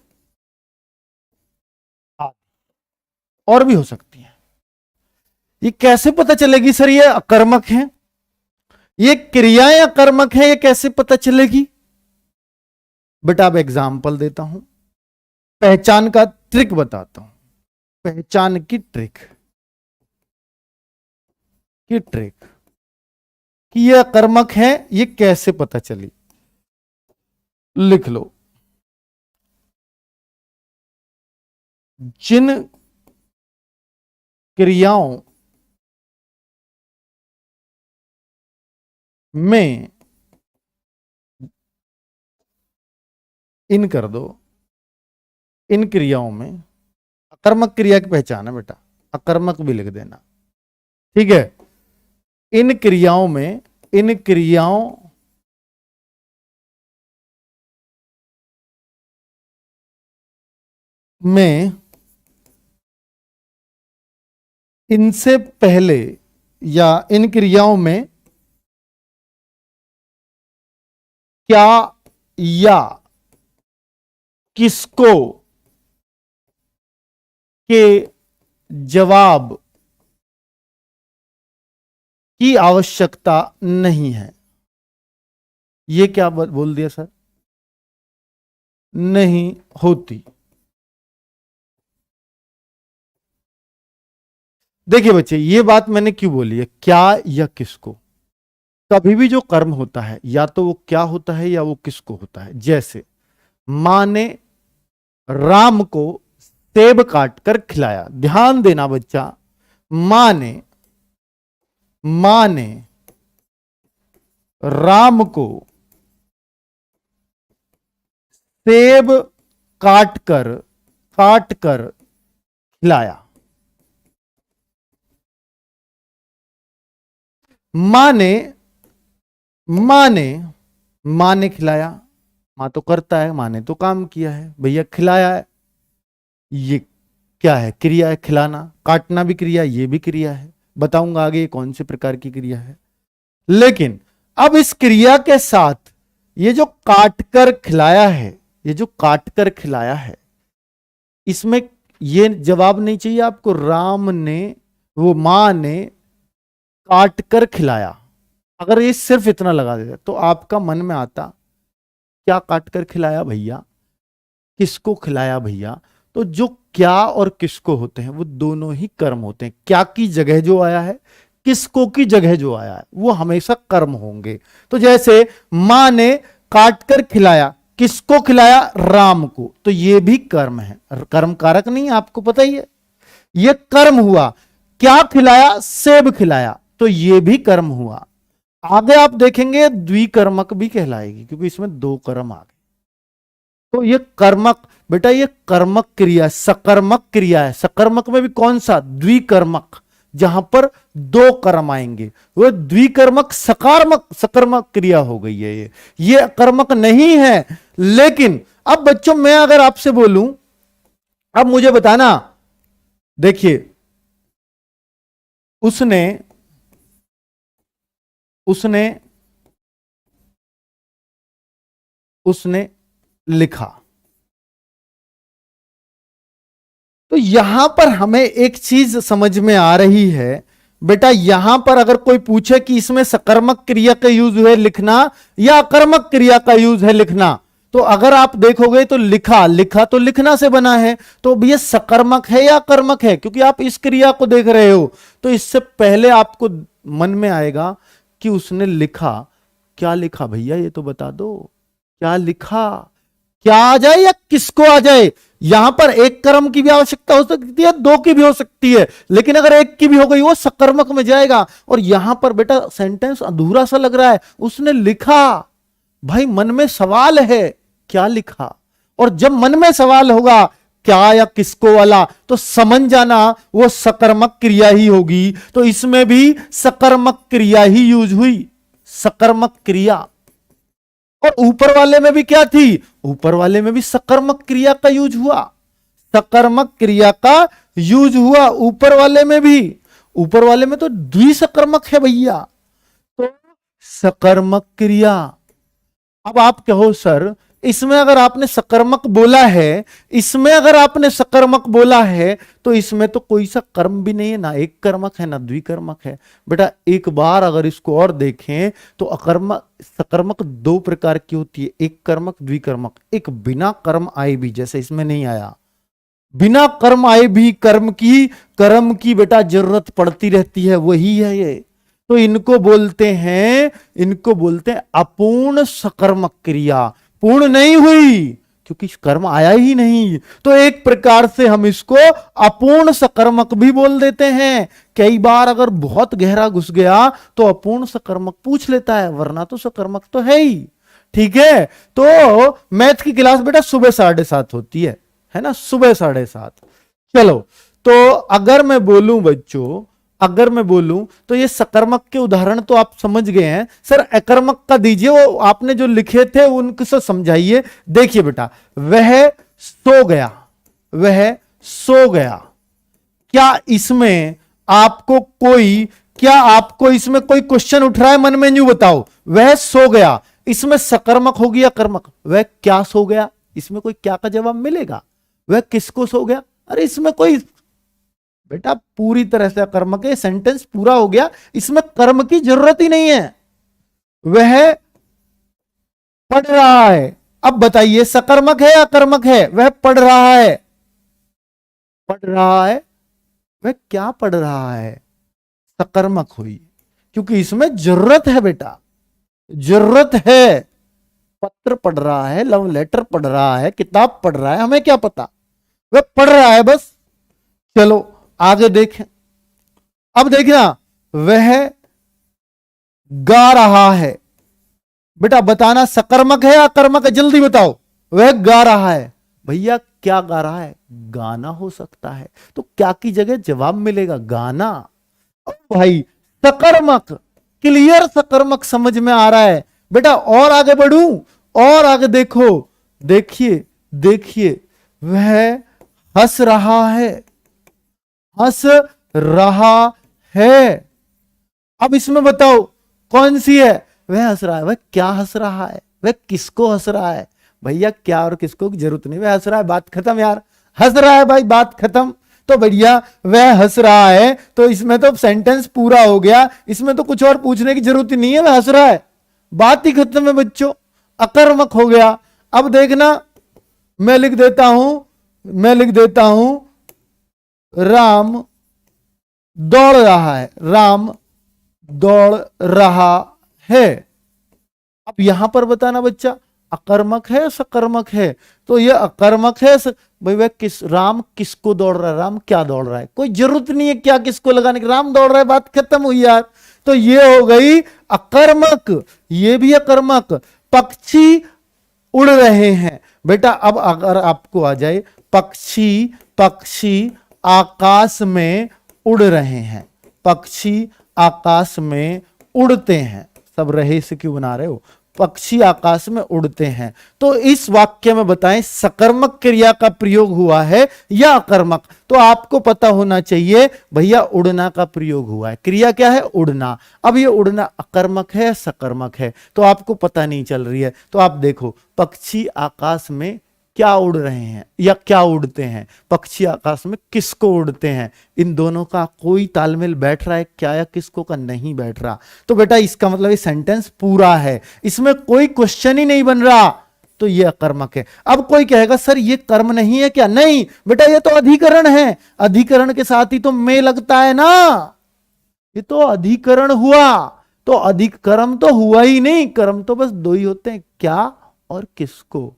और भी हो सकती है। ये कैसे पता चलेगी सर ये अकर्मक है, ये क्रियाएं अकर्मक है, ये कैसे पता चलेगी? बेटा अब एग्जाम्पल देता हूं, पहचान का ट्रिक बताता हूं। पहचान की ट्रिक कि ये अकर्मक है, ये कैसे पता चली? लिख लो, जिन क्रियाओं में इन कर दो, इन क्रियाओं में अकर्मक क्रिया की पहचान है बेटा, अकर्मक भी लिख देना, ठीक है। इन क्रियाओं में, इन क्रियाओं में इनसे पहले या इन क्रियाओं में क्या या किसको के जवाब की आवश्यकता नहीं है। ये क्या बोल दिया सर? नहीं होती। देखिए बच्चे, ये बात मैंने क्यों बोली है, क्या या किसको। कभी भी जो कर्म होता है या तो वो क्या होता है या वो किसको होता है। जैसे मां ने राम को सेब काट कर खिलाया, ध्यान देना बच्चा, मां ने राम को सेब काट कर खिलाया। मां ने खिलाया, मां तो करता है, मां ने तो काम किया है, भैया खिलाया है, ये क्या है? क्रिया है खिलाना। काटना भी क्रिया, ये भी क्रिया है। बताऊंगा आगे कौन से प्रकार की क्रिया है। लेकिन अब इस क्रिया के साथ ये जो काट कर खिलाया है, ये जो काट कर खिलाया है, इसमें ये जवाब नहीं चाहिए आपको, राम ने, वो मां ने काट कर खिलाया। अगर ये सिर्फ इतना लगा देता तो आपका मन में आता, क्या काट कर खिलाया भैया, किसको खिलाया भैया? तो जो क्या और किसको होते हैं वो दोनों ही कर्म होते हैं। क्या की जगह जो आया है, किसको की जगह जो आया है, वो हमेशा कर्म होंगे। तो जैसे मां ने काट कर खिलाया, किसको खिलाया? राम को, तो ये भी कर्म है, कर्म कारक नहीं है, आपको पता ही है, ये कर्म हुआ। क्या खिलाया? सेब खिलाया, तो ये भी कर्म हुआ। आगे आप देखेंगे द्विकर्मक भी कहलाएगी, क्योंकि इसमें दो कर्म आ गए। तो ये कर्मक, बेटा ये कर्मक क्रिया है, सकर्मक क्रिया है। सकर्मक में भी कौन सा? द्विकर्मक, जहां पर दो कर्म आएंगे, वो द्विकर्मक सकार्मक सकर्मक क्रिया हो गई है। ये कर्मक नहीं है। लेकिन अब बच्चों मैं अगर आपसे बोलूं, अब मुझे बताना, देखिए उसने उसने उसने लिखा, तो यहां पर हमें एक चीज समझ में आ रही है बेटा, यहां पर अगर कोई पूछे कि इसमें सकर्मक क्रिया का यूज है लिखना या अकर्मक क्रिया का यूज है लिखना, तो अगर आप देखोगे तो लिखा, लिखा तो लिखना से बना है, तो ये सकर्मक है या कर्मक है? क्योंकि आप इस क्रिया को देख रहे हो, तो इससे पहले आपको मन में आएगा कि उसने लिखा। क्या लिखा भैया, ये तो बता दो, क्या लिखा? क्या आ जाए या किसको आ जाए? यहां पर एक कर्म की भी आवश्यकता हो सकती है, दो की भी हो सकती है, लेकिन अगर एक की भी हो गई वो सकर्मक में जाएगा। और यहां पर बेटा सेंटेंस अधूरा सा लग रहा है, उसने लिखा। भाई मन में सवाल है, क्या लिखा? और जब मन में सवाल होगा क्या या किसको वाला, तो समझ जाना वो सकर्मक क्रिया ही होगी। तो इसमें भी सकर्मक क्रिया ही यूज हुई, सकर्मक क्रिया। और ऊपर वाले में भी क्या थी? ऊपर वाले में भी सकर्मक क्रिया का यूज हुआ, सकर्मक क्रिया का यूज हुआ ऊपर वाले में भी। ऊपर वाले में तो द्विसकर्मक है भैया, तो सकर्मक क्रिया। अब आप कहो सर इसमें अगर आपने सकर्मक बोला है, इसमें अगर आपने सकर्मक बोला है, तो इसमें तो कोई सा कर्म भी नहीं है, ना एक कर्मक है ना द्विकर्मक है। बेटा एक बार अगर इसको और देखें तो अकर्मक सकर्मक दो प्रकार की होती है, एक कर्मक द्विकर्मक। एक बिना कर्म आए भी, जैसे इसमें नहीं आया, बिना कर्म आए भी कर्म की बेटा जरूरत पड़ती रहती है, वही है ये। तो इनको बोलते हैं अपूर्ण सकर्मक क्रिया। पूर्ण नहीं हुई क्योंकि कर्म आया ही नहीं, तो एक प्रकार से हम इसको अपूर्ण सकर्मक भी बोल देते हैं। कई बार अगर बहुत गहरा घुस गया तो अपूर्ण सकर्मक पूछ लेता है, वरना तो सकर्मक तो है ही। ठीक है, तो मैथ की क्लास बेटा सुबह 7:30 होती है ना, सुबह 7:30। चलो, तो अगर मैं बोलूं बच्चों, अगर मैं बोलूं तो ये सकर्मक के उदाहरण तो आप समझ गए हैं। सर अकर्मक का दीजिए, वो आपने जो लिखे थे उनको समझाइए। देखिए बेटा, वह सो गया, वह सो गया। क्या इसमें आपको कोई क्वेश्चन उठ रहा है मन में? न्यू बताओ, वह सो गया, इसमें सकर्मक होगी या कर्मक? वह क्या सो गया, इसमें कोई क्या का जवाब मिलेगा? वह किसको सो गया? अरे इसमें कोई बेटा पूरी तरह से कर्म के सेंटेंस पूरा हो गया, इसमें कर्म की जरूरत ही नहीं है। वह पढ़ रहा है। अब बताइए सकर्मक है या कर्मक है? वह पढ़ रहा है, पढ़ रहा है, वह क्या पढ़ रहा है? सकर्मक हुई, क्योंकि इसमें जरूरत है बेटा, जरूरत है। पत्र पढ़ रहा है, लव लेटर पढ़ रहा है, किताब पढ़ रहा है, हमें क्या पता, वह पढ़ रहा है बस। चलो आगे देखें। अब देखना, वह गा रहा है। बेटा बताना सकर्मक है या कर्मक है, जल्दी बताओ। वह गा रहा है, भैया क्या गा रहा है? गाना हो सकता है, तो क्या की जगह जवाब मिलेगा गाना। भाई सकर्मक, क्लियर सकर्मक समझ में आ रहा है बेटा। और आगे बढ़ूं, और आगे देखो, देखिए देखिए, वह हंस रहा है, हंस रहा है। अब इसमें बताओ कौन सी है? वह हंस रहा है, वह क्या हंस रहा है, वह किसको हंस रहा है? भैया क्या और किसको की जरूरत नहीं, वह हंस रहा है, बात खत्म यार, हंस रहा है भाई, बात खत्म। तो भैया वह हंस रहा है, तो इसमें तो सेंटेंस पूरा हो गया, इसमें तो कुछ और पूछने की जरूरत ही नहीं है, वह हंस रहा है, बात ही खत्म है बच्चों, अकर्मक हो गया। अब देखना, मैं लिख देता हूं राम दौड़ रहा है, राम दौड़ रहा है। अब यहां पर बताना बच्चा अकर्मक है सकर्मक है? तो यह अकर्मक है। भाई वह राम किसको दौड़ रहा है, राम क्या दौड़ रहा है, कोई जरूरत नहीं है क्या किसको लगाने की, राम दौड़ रहा है, बात खत्म हुई यार। तो ये हो गई अकर्मक, ये भी अकर्मक। पक्षी उड़ रहे हैं। बेटा अब अगर आपको आ जाए पक्षी, पक्षी आकाश में उड़ रहे हैं, पक्षी आकाश में उड़ते हैं। सब रहे से क्यों बना रहे हो? पक्षी आकाश में उड़ते हैं। तो इस वाक्य में बताएं सकर्मक क्रिया का प्रयोग हुआ है या अकर्मक? तो आपको पता होना चाहिए भैया उड़ना का प्रयोग हुआ है। क्रिया क्या है? उड़ना। अब ये उड़ना अकर्मक है या सकर्मक है तो आपको पता नहीं चल रही है। तो आप देखो पक्षी आकाश में क्या उड़ रहे हैं या क्या उड़ते हैं? पक्षी आकाश में किसको उड़ते हैं? इन दोनों का कोई तालमेल बैठ रहा है क्या या किसको का नहीं बैठ रहा? तो बेटा इसका मतलब ये सेंटेंस पूरा है, इसमें कोई क्वेश्चन ही नहीं बन रहा, तो ये अकर्मक है। अब कोई कहेगा सर ये कर्म नहीं है क्या? नहीं बेटा ये तो अधिकरण है, अधिकरण के साथ ही तो में लगता है ना, ये तो अधिकरण हुआ। तो अधिक कर्म तो हुआ ही नहीं, कर्म तो बस दो ही होते हैं, क्या और किसको।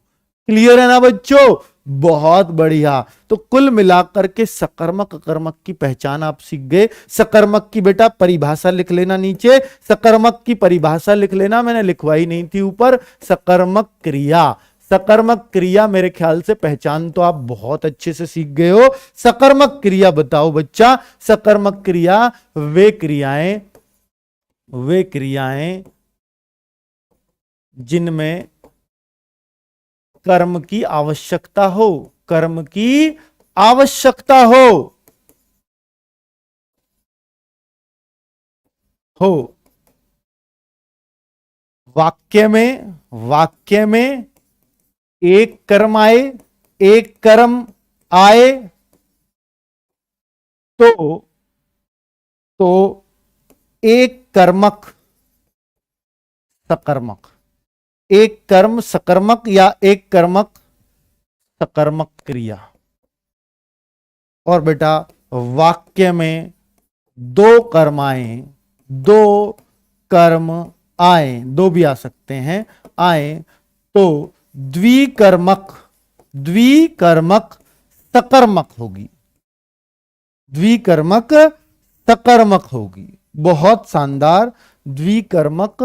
क्लियर है ना बच्चों? बहुत बढ़िया। तो कुल मिलाकर के सकर्मक अकर्मक की पहचान आप सीख गए। सकर्मक की बेटा परिभाषा लिख लेना नीचे, सकर्मक की परिभाषा लिख लेना, मैंने लिखवाई नहीं थी ऊपर। सकर्मक क्रिया, सकर्मक क्रिया मेरे ख्याल से पहचान तो आप बहुत अच्छे से सीख गए हो। सकर्मक क्रिया बताओ बच्चा। सकर्मक क्रिया वे क्रियाएं जिनमें कर्म की आवश्यकता हो, कर्म की आवश्यकता हो वाक्य में एक कर्म आए, एक कर्म आए तो एक कर्मक सकर्मक, एक कर्म सकर्मक या एक कर्मक सकर्मक क्रिया। और बेटा वाक्य में दो कर्म आए, दो कर्म आए, दो भी आ सकते हैं, आए तो द्विकर्मक सकर्मक होगी, द्विकर्मक सकर्मक होगी। बहुत शानदार, द्विकर्मक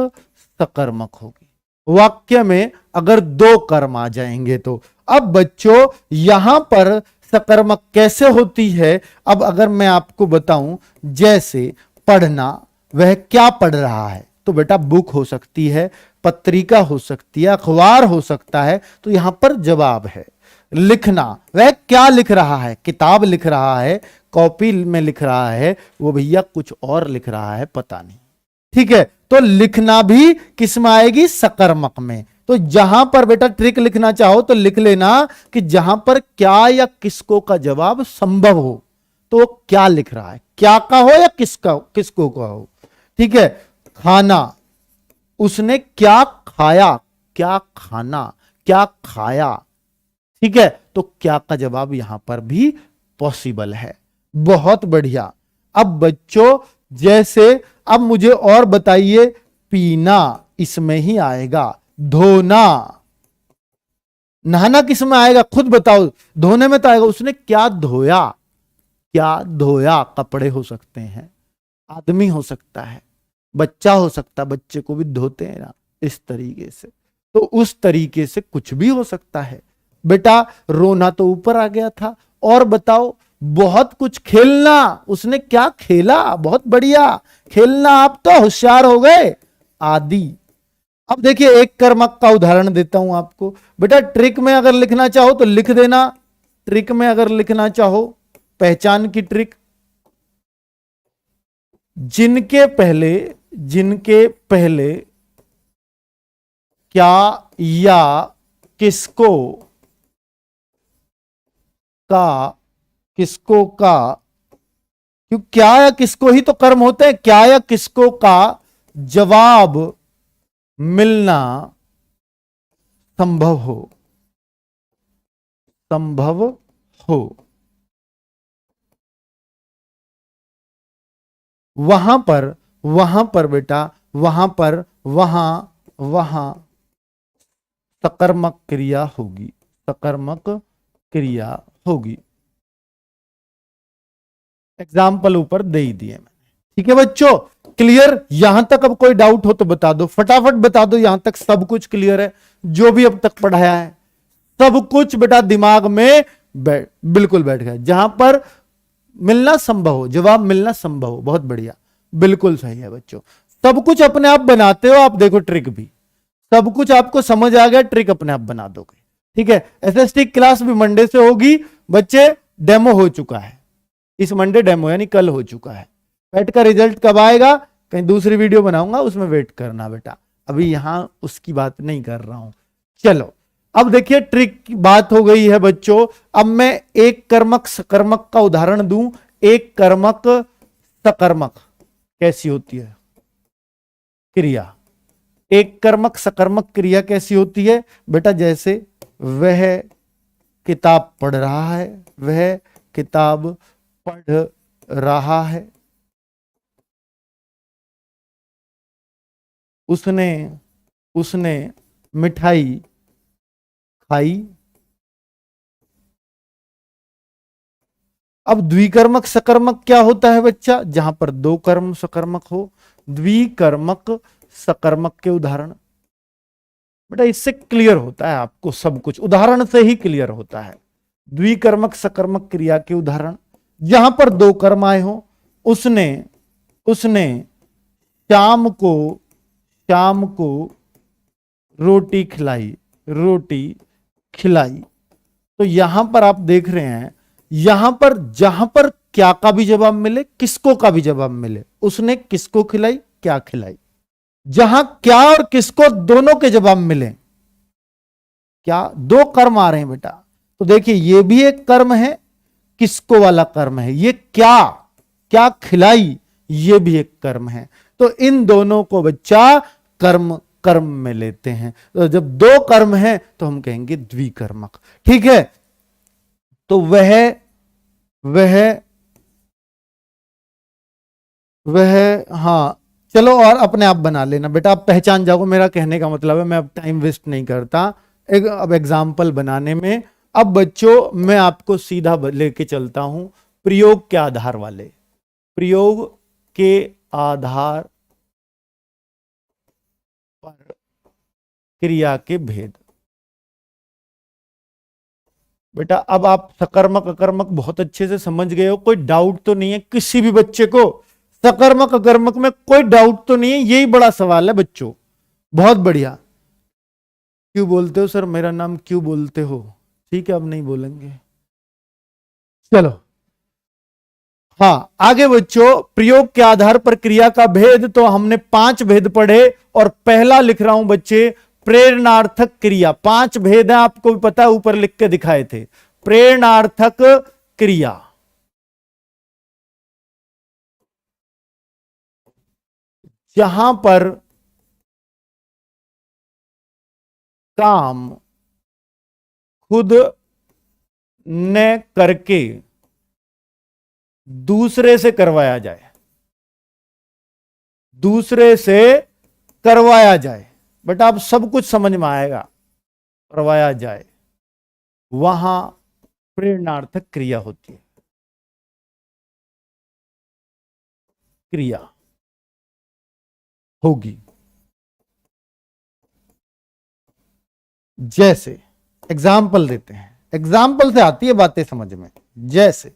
सकर्मक होगी वाक्य में अगर दो कर्म आ जाएंगे तो। अब बच्चों यहां पर सकर्मक कैसे होती है? अब अगर मैं आपको बताऊं जैसे पढ़ना, वह क्या पढ़ रहा है? तो बेटा बुक हो सकती है, पत्रिका हो सकती है, अखबार हो सकता है, तो यहां पर जवाब है। लिखना, वह क्या लिख रहा है? किताब लिख रहा है, कॉपी में लिख रहा है, वो भैया कुछ और लिख रहा है, पता नहीं। ठीक है, तो लिखना भी किस में आएगी? सकर्मक में। तो जहां पर बेटा ट्रिक लिखना चाहो तो लिख लेना कि जहां पर क्या या किसको का जवाब संभव हो, तो वो क्या लिख रहा है, क्या का हो या किसको का हो। ठीक है, खाना, उसने क्या खाया, क्या खाना, क्या खाया। ठीक है, तो क्या का जवाब यहां पर भी पॉसिबल है। बहुत बढ़िया। अब बच्चों जैसे अब मुझे और बताइए, पीना इसमें ही आएगा, धोना, नहाना किस में आएगा? खुद बताओ, धोने में तो आएगा। उसने क्या धोया, क्या धोया? कपड़े हो सकते हैं, आदमी हो सकता है, बच्चा हो सकता है, बच्चे को भी धोते हैं ना इस तरीके से, तो उस तरीके से कुछ भी हो सकता है। बेटा रोना तो ऊपर आ गया था, और बताओ बहुत कुछ। खेलना, उसने क्या खेला? बहुत बढ़िया, खेलना, आप तो होशियार हो गए, आदि। अब देखिए एक कर्मक का उदाहरण देता हूं आपको। बेटा ट्रिक में अगर लिखना चाहो तो लिख देना, ट्रिक में अगर लिखना चाहो, पहचान की ट्रिक, जिनके पहले क्या या किसको का, क्यों क्या या किसको ही तो कर्म होते हैं, क्या या किसको का जवाब मिलना संभव हो, वहां पर बेटा वहां सकर्मक क्रिया होगी, सकर्मक क्रिया होगी। एग्जाम्पल ऊपर दे ही दिए मैंने। ठीक है बच्चों, क्लियर? यहां तक अब कोई डाउट हो तो बता दो, फटाफट बता दो। यहां तक सब कुछ क्लियर है? जो भी अब तक पढ़ाया है सब कुछ बेटा दिमाग में बिल्कुल बैठ गया। जहां पर मिलना संभव हो, जवाब मिलना संभव हो, बहुत बढ़िया, बिल्कुल सही है बच्चों। सब कुछ अपने आप बनाते हो आप, देखो ट्रिक भी सब कुछ आपको समझ आ गया, ट्रिक अपने आप बना दोगे। ठीक है, एसएसटी क्लास भी मंडे से होगी बच्चे, डेमो हो चुका है इस मंडे, डेमो यानी कल हो चुका है। पेट का रिजल्ट कब आएगा, कहीं दूसरी वीडियो बनाऊंगा उसमें वेट करना बेटा, अभी यहां उसकी बात नहीं कर रहा हूं। चलो अब देखिए ट्रिक की बात हो गई है बच्चों। अब मैं एक कर्मक सकर्मक का उदाहरण दूं। एक कर्मक सकर्मक कैसी होती है क्रिया, एक कर्मक सकर्मक क्रिया कैसी होती है बेटा? जैसे वह किताब पढ़ रहा है, वह किताब पढ़ रहा है, उसने उसने मिठाई खाई। अब द्विकर्मक सकर्मक क्या होता है बच्चा? जहां पर दो कर्म सकर्मक हो, द्विकर्मक सकर्मक के उदाहरण बेटा, इससे क्लियर होता है आपको सब कुछ, उदाहरण से ही क्लियर होता है। द्विकर्मक सकर्मक क्रिया के उदाहरण, जहां पर दो कर्म आए हो, उसने उसने शाम को रोटी खिलाई, रोटी खिलाई। तो यहां पर आप देख रहे हैं, यहां पर जहां पर क्या का भी जवाब मिले, किसको का भी जवाब मिले, उसने किसको खिलाई, क्या खिलाई। जहां क्या और किसको दोनों के जवाब मिले, क्या दो कर्म आ रहे हैं बेटा, तो देखिए ये भी एक कर्म है, किसको वाला कर्म है, ये क्या क्या खिलाई ये भी एक कर्म है। तो इन दोनों को बच्चा कर्म कर्म में लेते हैं। तो जब दो कर्म है तो हम कहेंगे द्विकर्मक। ठीक है, तो वह हाँ, चलो और अपने आप बना लेना बेटा, आप पहचान जाओ मेरा कहने का मतलब है। मैं अब टाइम वेस्ट नहीं करता अब एग्जाम्पल बनाने में। अब बच्चों मैं आपको सीधा लेके चलता हूं प्रयोग के आधार वाले, प्रयोग के आधार पर क्रिया के भेद। बेटा अब आप सकर्मक अकर्मक बहुत अच्छे से समझ गए हो, कोई डाउट तो नहीं है किसी भी बच्चे को? सकर्मक अकर्मक में कोई डाउट तो नहीं है? यही बड़ा सवाल है बच्चों। बहुत बढ़िया। क्यों बोलते हो सर मेरा नाम क्यों बोलते हो? ठीक है अब नहीं बोलेंगे। चलो हाँ आगे बच्चों, प्रयोग के आधार पर क्रिया का भेद, तो हमने 5 भेद पढ़े और पहला लिख रहा हूं बच्चे प्रेरणार्थक क्रिया। 5 भेद है, आपको भी पता है, ऊपर लिख के दिखाए थे। प्रेरणार्थक क्रिया, जहां पर काम खुद न करके दूसरे से करवाया जाए, दूसरे से करवाया जाए। बेटा अब सब कुछ समझ में आएगा, करवाया जाए, वहां प्रेरणार्थक क्रिया होती है। क्रिया होगी जैसे, एग्जाम्पल देते हैं, एग्जाम्पल से आती है बातें समझ में। जैसे,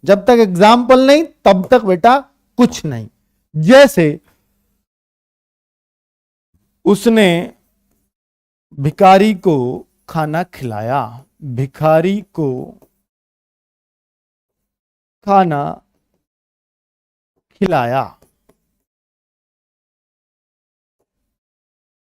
जब तक एग्जाम्पल नहीं तब तक बेटा कुछ नहीं। जैसे उसने भिखारी को खाना खिलाया, भिखारी को खाना खिलाया।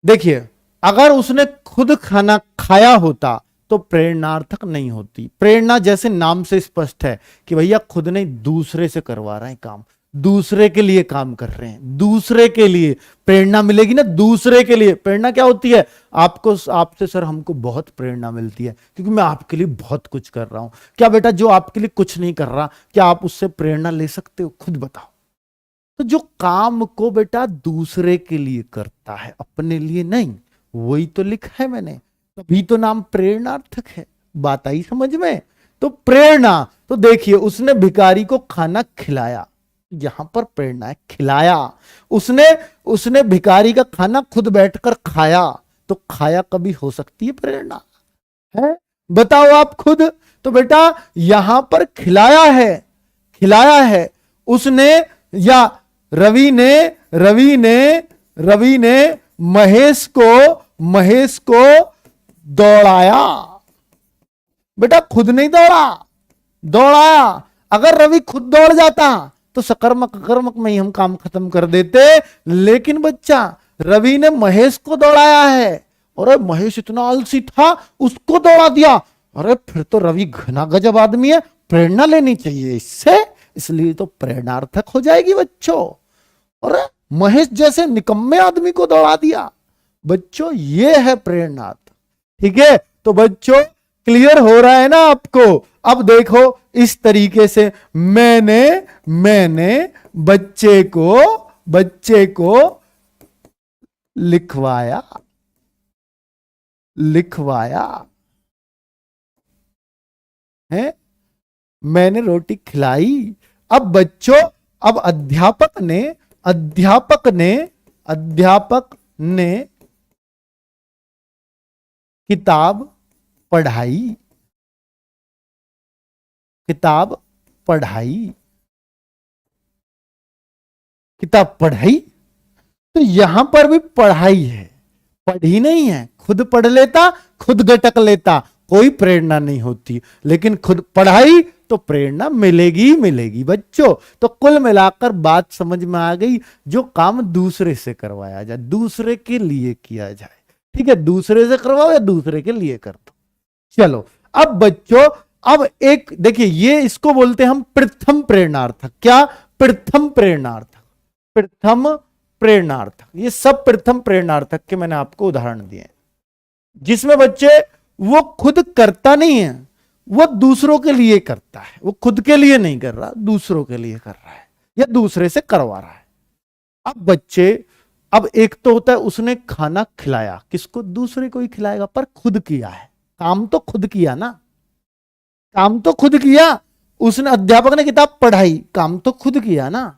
देखिए अगर उसने खुद खाना खाया होता तो प्रेरणार्थक नहीं होती। प्रेरणा जैसे नाम से स्पष्ट है कि भैया खुद नहीं दूसरे से करवा रहे हैं काम, दूसरे के लिए काम कर रहे हैं, दूसरे के लिए प्रेरणा मिलेगी ना, दूसरे के लिए। प्रेरणा क्या होती है? आपको आपसे सर हमको बहुत प्रेरणा मिलती है क्योंकि मैं आपके लिए बहुत कुछ कर रहा हूं। क्या बेटा जो आपके लिए कुछ नहीं कर रहा, क्या आप उससे प्रेरणा ले सकते हो? खुद बताओ। तो जो काम को बेटा दूसरे के लिए करता है, अपने लिए नहीं, वही तो लिखा है मैंने, तभी तो नाम प्रेरणार्थक है। बात आई समझ में? तो प्रेरणा, तो देखिए उसने भिखारी को खाना खिलाया, यहां पर प्रेरणा है, खिलाया। उसने उसने भिखारी का खाना खुद बैठकर खाया, तो खाया कभी हो सकती है प्रेरणा? है? बताओ आप खुद। तो बेटा यहां पर खिलाया है, खिलाया है उसने, या रवि ने महेश को दौड़ाया। बेटा खुद नहीं दौड़ा, दौड़ाया। अगर रवि खुद दौड़ जाता तो सकर्मक अकर्मक में ही हम काम खत्म कर देते, लेकिन बच्चा रवि ने महेश को दौड़ाया है, और महेश इतना आलसी था उसको दौड़ा दिया। अरे फिर तो रवि घना गजब आदमी है, प्रेरणा लेनी चाहिए इससे, इसलिए तो प्रेरणार्थक हो जाएगी बच्चों। और महेश जैसे निकम्मे आदमी को दौड़ा दिया। बच्चों ये है प्रेरणार्थ। ठीक है, तो बच्चों क्लियर हो रहा है ना आपको? अब देखो इस तरीके से मैंने बच्चे को लिखवाया है, मैंने रोटी खिलाई। अब बच्चों, अब अध्यापक ने किताब पढ़ाई, तो यहां पर भी पढ़ाई है, पढ़ी नहीं है। खुद पढ़ लेता, खुद गटक लेता, कोई प्रेरणा नहीं होती, लेकिन खुद पढ़ाई तो प्रेरणा मिलेगी बच्चों। तो कुल मिलाकर बात समझ में आ गई, जो काम दूसरे से करवाया जाए, दूसरे के लिए किया जाए। ठीक है, दूसरे से करवाओ या दूसरे के लिए कर दो। चलो अब बच्चों, अब एक देखिए, ये इसको बोलते हैं हम प्रथम प्रेरणार्थक। क्या? प्रथम प्रेरणार्थक। ये सब प्रथम प्रेरणार्थक के मैंने आपको उदाहरण दिए, जिसमें बच्चे वो खुद करता नहीं है, वो दूसरों के लिए करता है। वो खुद के लिए नहीं कर रहा, दूसरों के लिए कर रहा है, या दूसरे से करवा रहा है। अब बच्चे, अब एक तो होता है उसने खाना खिलाया, किसको? दूसरे को ही खिलाएगा, पर खुद किया है, काम तो खुद किया ना, काम तो खुद किया। उसने, अध्यापक ने किताब पढ़ाई, काम तो खुद किया ना।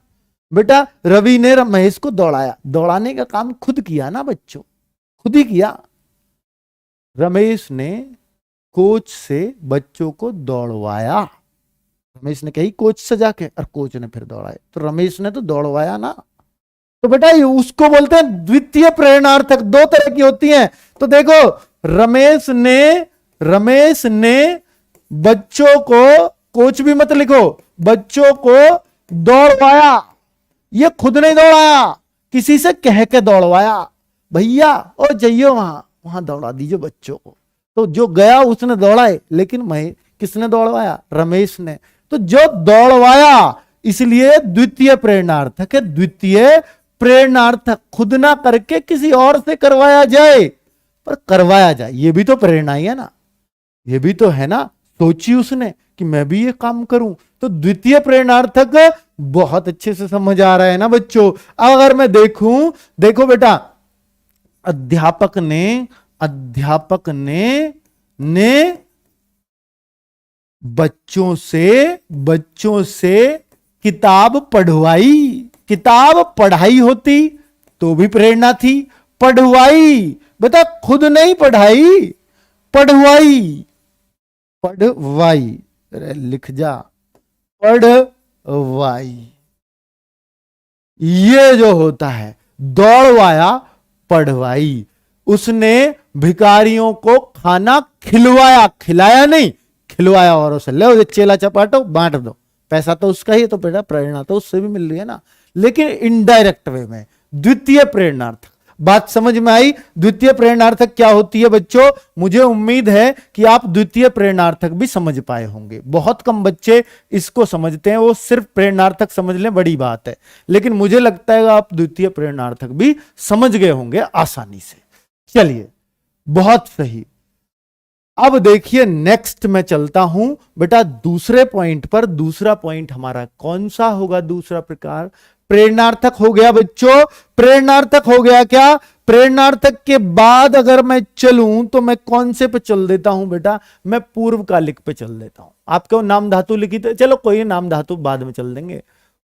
बेटा रवि ने महेश को दौड़ाया, दौड़ाने का काम खुद किया ना बच्चों, खुद ही किया। रमेश ने कोच से बच्चों को दौड़वाया, रमेश ने कही कोच से जाके, और कोच ने फिर दौड़ाए, तो रमेश ने तो दौड़वाया ना। तो बेटा उसको बोलते हैं द्वितीय प्रेरणार्थक। दो तरह की होती हैं। तो देखो रमेश ने बच्चों को, कोच भी मत लिखो, बच्चों को दौड़वाया। ये खुद नहीं दौड़ाया, किसी से कह के दौड़वाया, भैया और जाइयो वहां दौड़ा दीजिए बच्चों को। तो जो गया उसने दौड़ाए, लेकिन मैं, किसने दौड़वाया? रमेश ने। तो जो दौड़वाया, इसलिए द्वितीय प्रेरणार्थक है। द्वितीय प्रेरणार्थक, खुद ना करके किसी और से करवाया जाए, पर करवाया जाए, ये भी तो प्रेरणा ही है ना, ये भी तो है ना। सोची उसने कि मैं भी ये काम करूं, तो द्वितीय प्रेरणार्थक बहुत अच्छे से समझ आ रहा है ना बच्चों। अगर मैं देखूं, देखो बेटा, अध्यापक ने बच्चों से किताब पढ़वाई। किताब पढ़ाई होती तो भी प्रेरणा थी, पढ़वाई बेटा, खुद नहीं पढ़ाई, पढ़वाई, लिख जा, पढ़वाई। ये जो होता है, दौड़वाया, पढ़वाई। उसने भिखारियों को खाना खिलवाया, खिलाया नहीं, खिलवाया, और उसे लो चेला चपाटो बांट दो, पैसा तो उसका ही, तो बेटा प्रेरणा तो उससे भी मिल रही है ना, लेकिन इनडायरेक्ट वे में। द्वितीय प्रेरणार्थक, बात समझ में आई? द्वितीय प्रेरणार्थक क्या होती है बच्चों? मुझे उम्मीद है कि आप द्वितीय प्रेरणार्थक भी समझ पाए होंगे। बहुत कम बच्चे इसको समझते हैं, वो सिर्फ प्रेरणार्थक समझ लें, बड़ी बात है, लेकिन मुझे लगता है आप द्वितीय प्रेरणार्थक भी समझ गए होंगे आसानी से। चलिए, बहुत सही। अब देखिए नेक्स्ट मैं चलता हूं बेटा दूसरे पॉइंट पर। दूसरा पॉइंट हमारा कौन सा होगा? दूसरा प्रकार प्रेरणार्थक हो गया बच्चों, प्रेरणार्थक हो गया। क्या? प्रेरणार्थक के बाद अगर मैं चलूं तो मैं कौन से पे चल देता हूं बेटा? मैं पूर्वकालिक पे चल देता हूं। आप क्यों नाम धातु लिखी? तो चलो कोई नाम धातु बाद में चल देंगे,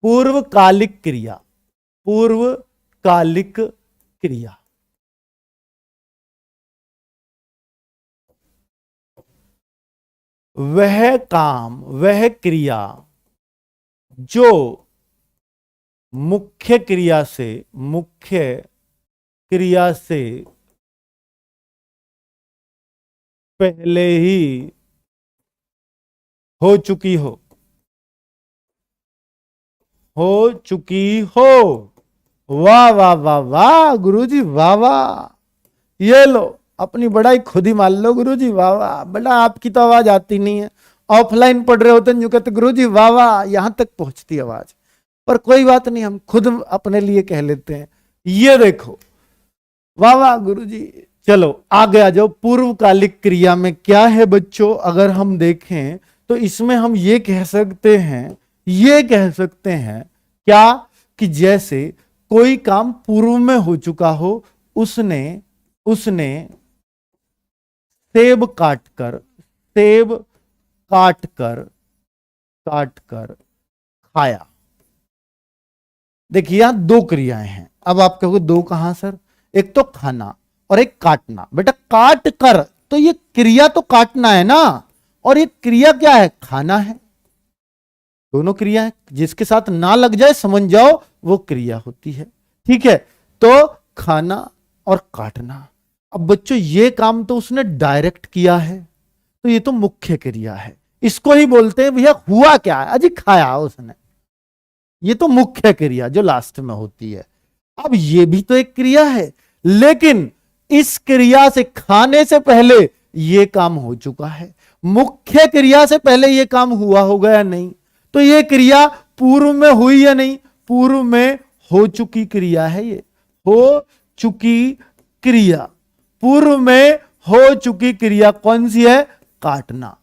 पूर्वकालिक क्रिया, पूर्वकालिक क्रिया। वह काम, वह क्रिया जो मुख्य क्रिया से, मुख्य क्रिया से पहले ही हो चुकी हो, हो चुकी हो। वाह वाह वाह वाह गुरुजी, वाह वाह। ये लो, अपनी बड़ाई खुद ही मान लो गुरुजी, वाह वाह। बेटा आपकी तो आवाज आती नहीं है, ऑफलाइन पढ़ रहे होते यूं कहते गुरुजी वाह वाह, यहां तक पहुंचती आवाज। पर कोई बात नहीं, हम खुद अपने लिए कह लेते हैं। ये देखो, वाह वाह गुरुजी। चलो आगे आ जाओ। पूर्वकालिक क्रिया में क्या है बच्चों, अगर हम देखें तो इसमें हम ये कह सकते हैं, ये कह सकते हैं क्या, कि जैसे कोई काम पूर्व में हो चुका हो, उसने उसने सेब काटकर, सेब काटकर काटकर खाया। देखिए यहां दो क्रियाएं हैं। अब आप कहोगे दो कहां सर, एक तो खाना और एक काटना। बेटा काट कर, तो ये क्रिया तो काटना है ना, और ये क्रिया क्या है, खाना है। दोनों क्रिया है, जिसके साथ ना लग जाए समझ जाओ वो क्रिया होती है। ठीक है, तो खाना और काटना। अब बच्चों ये काम तो उसने डायरेक्ट किया है, तो ये तो मुख्य क्रिया है। इसको ही बोलते हैं भैया हुआ क्या है, अजी खाया उसने, ये तो मुख्य क्रिया जो लास्ट में होती है। अब ये भी तो एक क्रिया है, लेकिन इस क्रिया से, खाने से पहले ये काम हो चुका है। मुख्य क्रिया से पहले ये काम हुआ होगा या नहीं, तो ये क्रिया पूर्व में हुई या नहीं, पूर्व में हो चुकी क्रिया है। ये हो चुकी क्रिया, पूर्व में हो चुकी क्रिया कौन सी है, काटना।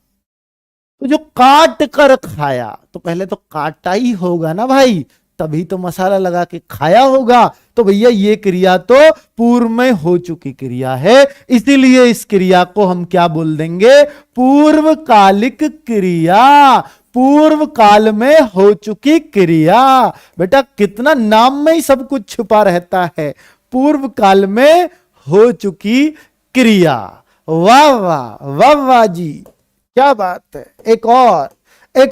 तो जो काट कर खाया, तो पहले तो काटा ही होगा ना भाई, तभी तो मसाला लगा के खाया होगा। तो भैया ये क्रिया तो पूर्व में हो चुकी क्रिया है, इसीलिए इस क्रिया को हम क्या बोल देंगे, पूर्वकालिक क्रिया। पूर्व काल में हो चुकी क्रिया। बेटा कितना नाम में ही सब कुछ छुपा रहता है, पूर्व काल में हो चुकी क्रिया। वाह वाह वाह वाह जी, क्या बात है। एक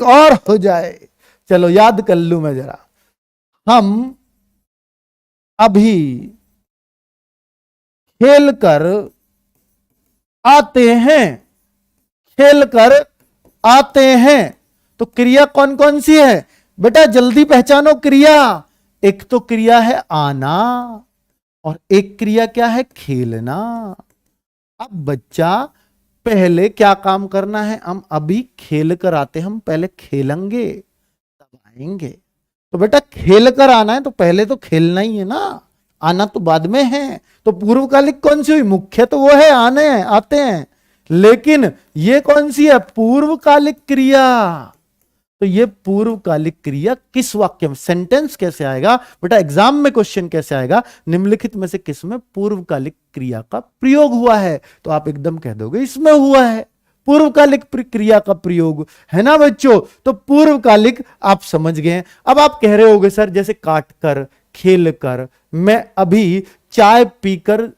और हो जाए, चलो याद कर लूं मैं जरा। हम अभी खेल कर आते हैं, खेल कर आते हैं, तो क्रिया कौन कौन सी है बेटा, जल्दी पहचानो क्रिया। एक तो क्रिया है आना, और एक क्रिया क्या है, खेलना। अब बच्चा पहले क्या काम करना है, हम अभी खेल कर आते हैं, हम पहले खेलेंगे तब आएंगे। तो बेटा खेल कर आना है तो पहले तो खेलना ही है ना, आना तो बाद में है। तो पूर्वकालिक कौन सी हुई, मुख्य तो वो है, आने हैं, आते हैं। लेकिन ये कौन सी है, पूर्वकालिक क्रिया। तो ये पूर्वकालिक क्रिया किस वाक्य में, सेंटेंस कैसे आएगा बेटा, एग्जाम में क्वेश्चन कैसे आएगा, निम्नलिखित में से किस में पूर्वकालिक क्रिया का प्रयोग हुआ है, तो आप एकदम कह दोगे इसमें हुआ है पूर्वकालिक क्रिया का प्रयोग, है ना बच्चों। तो पूर्वकालिक आप समझ गए। अब आप कह रहे होगे सर जैसे काट कर, खेल कर, मैं अभी चाय पीकर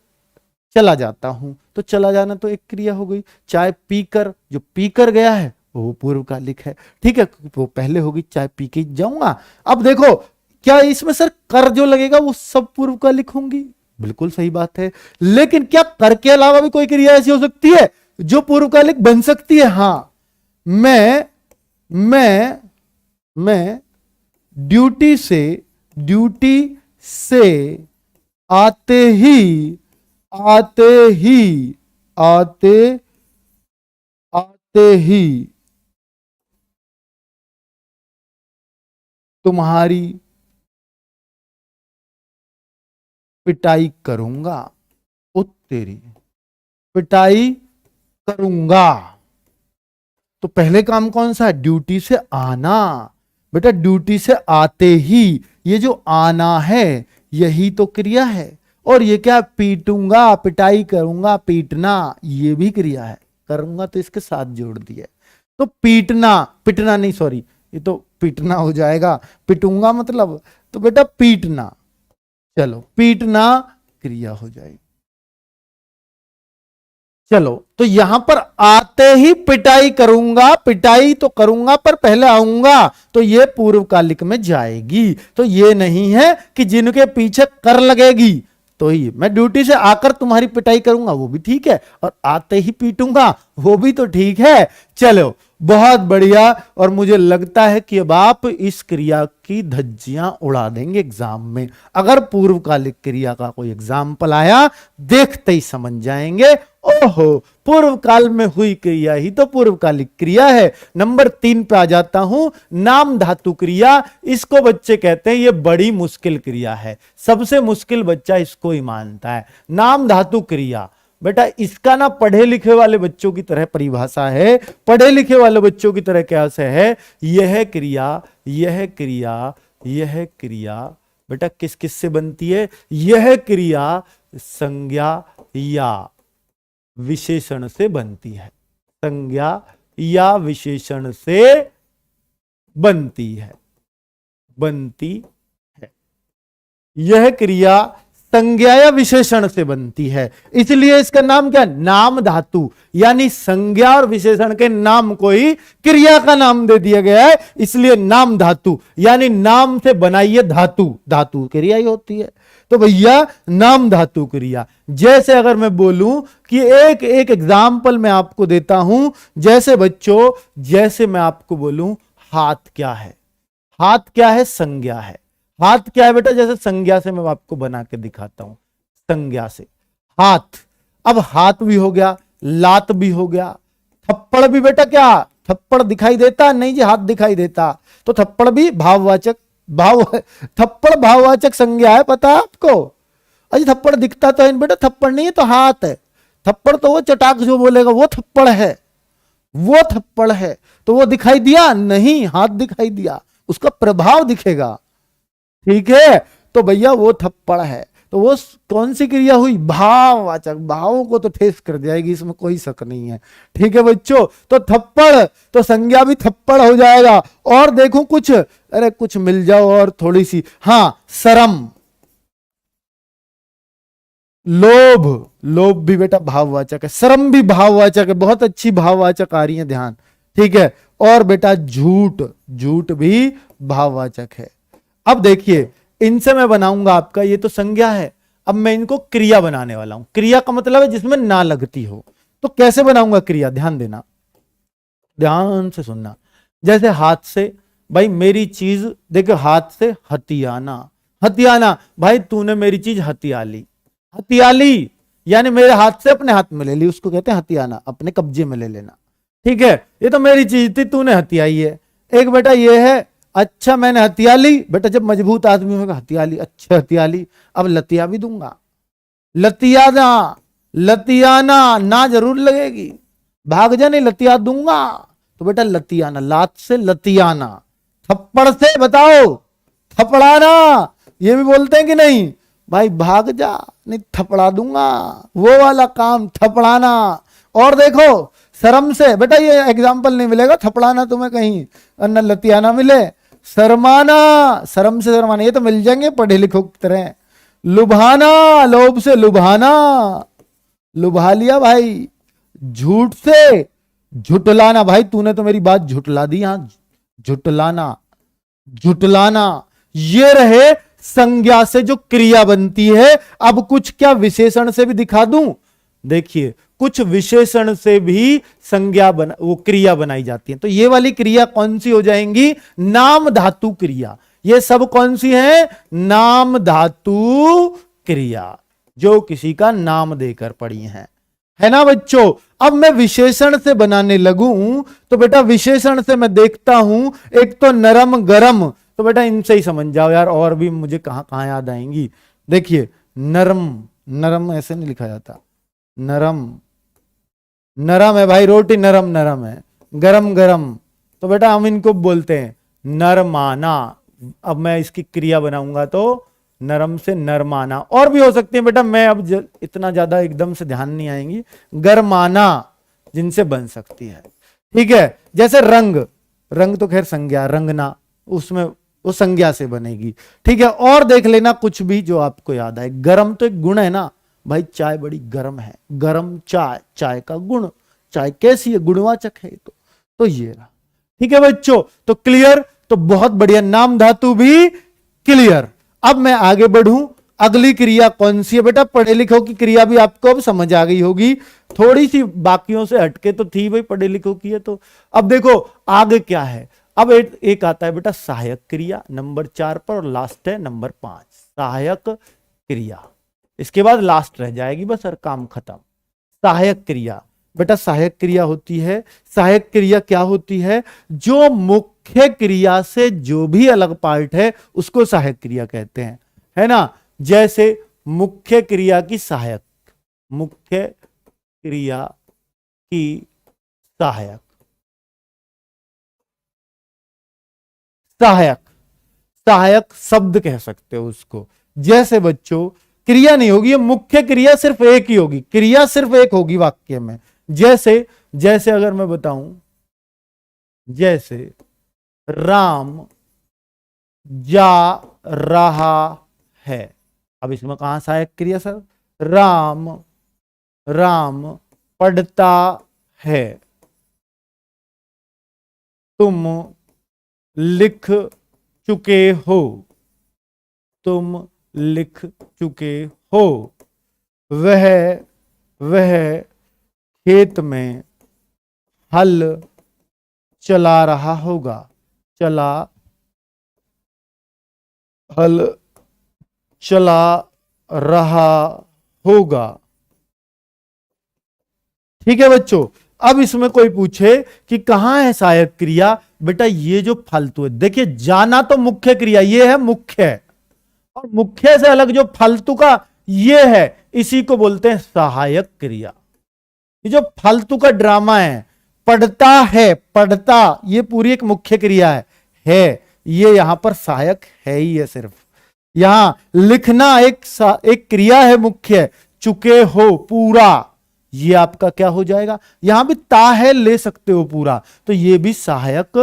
चला जाता हूं, तो चला जाना तो एक क्रिया हो गई। चाय पीकर, जो पीकर गया है वो पूर्वकालिक है। ठीक है, वो पहले होगी, चाय पी के जाऊंगा। अब देखो क्या इसमें सर कर जो लगेगा वो सब पूर्वकालिक होंगी, बिल्कुल सही बात है। लेकिन क्या कर के अलावा भी कोई क्रिया ऐसी हो सकती है जो पूर्वकालिक बन सकती है? हां, मैं ड्यूटी से आते ही तुम्हारी पिटाई करूंगा। ओ तेरी पिटाई करूंगा। तो पहले काम कौन सा है, ड्यूटी से आना। बेटा ड्यूटी से आते ही, ये जो आना है यही तो क्रिया है। और ये क्या, पीटूंगा, पिटाई करूंगा, पीटना, ये भी क्रिया है। करूंगा तो इसके साथ जोड़ दिया, तो पीटना, पिटना नहीं सॉरी, ये तो पीटना हो जाएगा, पिटूंगा मतलब, तो बेटा पीटना, चलो पीटना क्रिया हो जाएगी। चलो तो यहां पर आते ही पिटाई करूंगा, पिटाई तो करूंगा पर पहले आऊंगा, तो ये पूर्वकालिक में जाएगी। तो ये नहीं है कि जिनके पीछे कर लगेगी तो ही मैं ड्यूटी से आकर तुम्हारी पिटाई करूंगा, वो भी ठीक है, और आते ही पीटूंगा वो भी तो ठीक है। चलो बहुत बढ़िया। और मुझे लगता है कि अब आप इस क्रिया की धज्जियां उड़ा देंगे एग्जाम में। अगर पूर्वकालिक क्रिया का कोई एग्जाम्पल आया, देखते ही समझ जाएंगे, ओहो पूर्व काल में हुई क्रिया ही तो पूर्वकालिक क्रिया है। नंबर 3 पे आ जाता हूं, नाम धातु क्रिया। इसको बच्चे कहते हैं ये बड़ी मुश्किल क्रिया है, सबसे मुश्किल बच्चा इसको ही मानता है। नाम धातु क्रिया बेटा इसका ना पढ़े लिखे वाले बच्चों की तरह परिभाषा है, पढ़े लिखे वाले बच्चों की तरह क्या से है, यह क्रिया, यह क्रिया, यह क्रिया बेटा किस किस से बनती है, यह क्रिया संज्ञा या विशेषण से बनती है, संज्ञा या विशेषण से बनती है, बनती है। यह क्रिया संज्ञा या विशेषण से बनती है, इसलिए इसका नाम क्या, नाम धातु, यानी संज्ञा और विशेषण के नाम को ही क्रिया का नाम दे दिया गया है, इसलिए नाम धातु, यानी नाम से बनाई है धातु, धातु क्रिया ही होती है। तो भैया नाम धातु क्रिया, जैसे अगर मैं बोलूं कि एक एक एग्जाम्पल मैं आपको देता हूं, जैसे बच्चों, जैसे मैं आपको बोलूं हाथ क्या है, हाथ क्या है, संज्ञा है। हाथ क्या है बेटा, जैसे संज्ञा से मैं आपको बना के दिखाता हूं, संज्ञा से हाथ। अब हाथ भी हो गया, लात भी हो गया, थप्पड़ भी बेटा क्या, थप्पड़ दिखाई देता नहीं जी, हाथ दिखाई देता, तो थप्पड़ भी भाववाचक, भाव, थप्पड़ भाववाचक संज्ञा है, पता है आपको। अजी थप्पड़ दिखता तो है बेटा, थप्पड़ नहीं है तो हाथ है, थप्पड़ तो वो चटाक जो बोलेगा वो थप्पड़ है, वो थप्पड़ है, तो वो दिखाई दिया नहीं, हाथ दिखाई दिया, उसका प्रभाव दिखेगा, ठीक है। तो भैया वो थप्पड़ है, तो वो कौन सी क्रिया हुई, भाववाचक, भावों को तो ठेस कर जाएगी, इसमें कोई शक नहीं है, ठीक है बच्चों। तो थप्पड़, तो संज्ञा भी थप्पड़ हो जाएगा। और देखो कुछ, अरे कुछ मिल जाओ और थोड़ी सी, हाँ शरम, लोभ, लोभ भी बेटा भाववाचक है, शर्म भी भाववाचक है, बहुत अच्छी भाववाचक आ रही है, ध्यान, ठीक है। और बेटा झूठ, झूठ भी भाववाचक है। अब देखिए इनसे मैं बनाऊंगा आपका, ये तो संज्ञा है, अब मैं इनको क्रिया बनाने वाला हूं। क्रिया का मतलब है जिसमें ना लगती हो, तो कैसे बनाऊंगा क्रिया, ध्यान देना, ध्यान से सुनना। जैसे हाथ से, भाई मेरी चीज देखो, हाथ से हथियाना, हथियाना, भाई तूने मेरी चीज हथिया ली, हथियाली यानी मेरे हाथ से अपने हाथ में ले ली, उसको कहते हैं हथियाना, अपने कब्जे में ले लेना, ठीक है। ये तो मेरी चीज थी, तूने हथियाई है। एक बेटा ये है, अच्छा मैंने हथिया ली, बेटा जब मजबूत आदमी होगा हथिया ली, अच्छा हथिया ली, अब लतिया भी दूंगा, लतियाना, लतियाना ना जरूर लगेगी, भाग जा नहीं, लतिया दूंगा, तो बेटा लतियाना, लात से लतियाना। थप्पड़ से बताओ, थपड़ाना, ये भी बोलते हैं कि नहीं, भाई भाग जा नहीं थपड़ा दूंगा, वो वाला काम थपड़ाना। और देखो शर्म से, बेटा ये एग्जाम्पल नहीं मिलेगा थपड़ाना तुम्हें कहीं, न लतियाना मिले, शर्माना, शर्म से शर्माना, ये तो मिल जाएंगे पढ़े लिखो की तरह। लुभाना, लोभ से लुभाना, लुभा लिया भाई। झूठ से झुटलाना, भाई तूने तो मेरी बात झुटला दी, यहां झुटलाना, झुटलाना। ये रहे संज्ञा से जो क्रिया बनती है। अब कुछ क्या विशेषण से भी दिखा दूं, देखिए कुछ विशेषण से भी संज्ञा वो क्रिया बनाई जाती है। तो ये वाली क्रिया कौन सी हो जाएंगी, नाम धातु क्रिया। ये सब कौन सी है, नाम धातु क्रिया, जो किसी का नाम देकर पड़ी है ना बच्चों। अब मैं विशेषण से बनाने लगूं, तो बेटा विशेषण से मैं देखता हूं, एक तो नरम गरम, तो बेटा इनसे ही समझ जाओ यार, और भी मुझे कहां कहां याद आएंगी। देखिए नरम, नरम ऐसे नहीं लिखा जाता, नरम, नरम है भाई, रोटी नरम नरम है, गरम गरम, तो बेटा हम इनको बोलते हैं नरमाना। अब मैं इसकी क्रिया बनाऊंगा तो नरम से नरमाना, और भी हो सकती है बेटा, मैं अब इतना ज्यादा एकदम से ध्यान नहीं आएंगी, गरमाना जिनसे बन सकती है, ठीक है। जैसे रंग, रंग तो खैर संज्ञा, रंगना, उसमें वो संज्ञा से बनेगी। ठीक है, और देख लेना कुछ भी जो आपको याद आए। गरम तो एक गुण है ना भाई, चाय बड़ी गरम है, गरम चाय, चाय का गुण, चाय कैसी है, गुणवाचक है तो ये रहा। ठीक है बच्चों, तो क्लियर, तो बहुत बढ़िया, नाम धातु भी क्लियर। अब मैं आगे बढ़ूं, अगली क्रिया कौन सी है बेटा, पढ़े लिखों की क्रिया भी आपको अब समझ आ गई होगी, थोड़ी सी बाकियों से हटके तो थी भाई, पढ़े लिखों की है तो। अब देखो आगे क्या है, अब एक आता है बेटा सहायक क्रिया नंबर 4 पर, और लास्ट है नंबर 5 सहायक क्रिया। इसके बाद लास्ट रह जाएगी बस और काम खत्म। सहायक क्रिया बेटा, सहायक क्रिया होती है, सहायक क्रिया क्या होती है, जो मुख्य क्रिया से जो भी अलग पार्ट है उसको सहायक क्रिया कहते हैं, है ना। जैसे मुख्य क्रिया की सहायक, मुख्य क्रिया की सहायक, सहायक, सहायक शब्द कह सकते हो उसको। जैसे बच्चों क्रिया नहीं होगी, ये मुख्य क्रिया सिर्फ एक ही होगी, क्रिया सिर्फ एक होगी वाक्य में। जैसे जैसे अगर मैं बताऊं, जैसे राम जा रहा है, अब इसमें कहां सहायक क्रिया सर, राम, राम पढ़ता है, तुम लिख चुके हो, तुम लिख चुके हो, वह खेत में हल चला रहा होगा, हल चला रहा होगा। ठीक है बच्चों, अब इसमें कोई पूछे कि कहां है सहायक क्रिया, बेटा ये जो फालतू है, देखिए जाना तो मुख्य क्रिया, ये है मुख्य, और मुख्य से अलग जो फालतू का ये है, इसी को बोलते हैं सहायक क्रिया। ये जो फालतू का ड्रामा है, पढ़ता है, पढ़ता, ये पूरी एक मुख्य क्रिया है, ये यहां पर सहायक है ही है सिर्फ। यहां लिखना एक क्रिया है मुख्य, चुके हो पूरा, ये आपका क्या हो जाएगा, यहां भी ता है, ले सकते हो पूरा, तो ये भी सहायक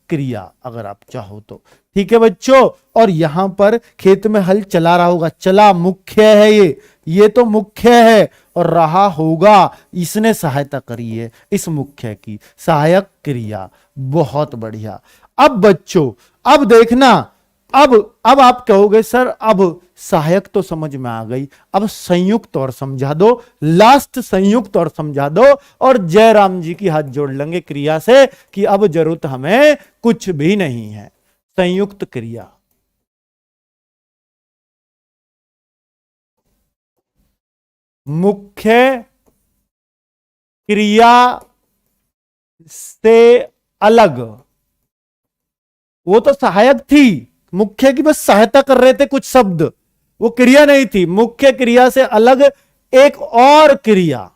क्रिया अगर आप चाहो तो। ठीक है बच्चों, और यहां पर खेत में हल चला रहा होगा, चला मुख्य है, ये तो मुख्य है, और रहा होगा इसने सहायता करी है इस मुख्य की, सहायक क्रिया। बहुत बढ़िया। अब बच्चों अब देखना, अब आप कहोगे सर अब सहायक तो समझ में आ गई, अब संयुक्त और समझा दो, लास्ट संयुक्त और समझा दो, और जयराम जी की हाथ जोड़ लेंगे क्रिया से कि अब जरूरत हमें कुछ भी नहीं है। संयुक्त क्रिया, मुख्य क्रिया से अलग, वो तो सहायक थी, मुख्य की बस सहायता कर रहे थे कुछ शब्द, वो क्रिया नहीं थी। मुख्य क्रिया से अलग एक और क्रिया,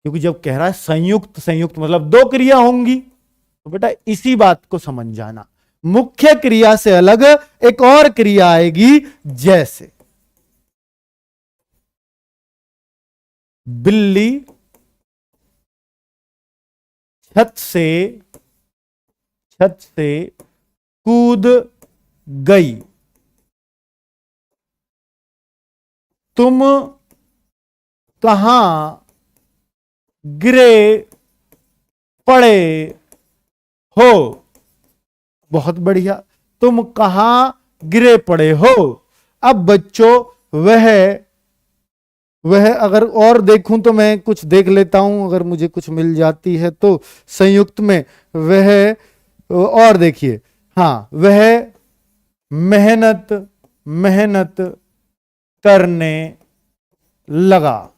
क्योंकि जब कह रहा है संयुक्त, संयुक्त मतलब दो क्रिया होंगी, तो बेटा इसी बात को समझ जाना, मुख्य क्रिया से अलग एक और क्रिया आएगी। जैसे बिल्ली छत से कूद गई, तुम कहां गिरे पड़े हो। बहुत बढ़िया, तुम कहां गिरे पड़े हो। अब बच्चों वह अगर और देखूं तो मैं कुछ देख लेता हूं, अगर मुझे कुछ मिल जाती है तो संयुक्त में वह, और देखिए हाँ, वह मेहनत करने लगा।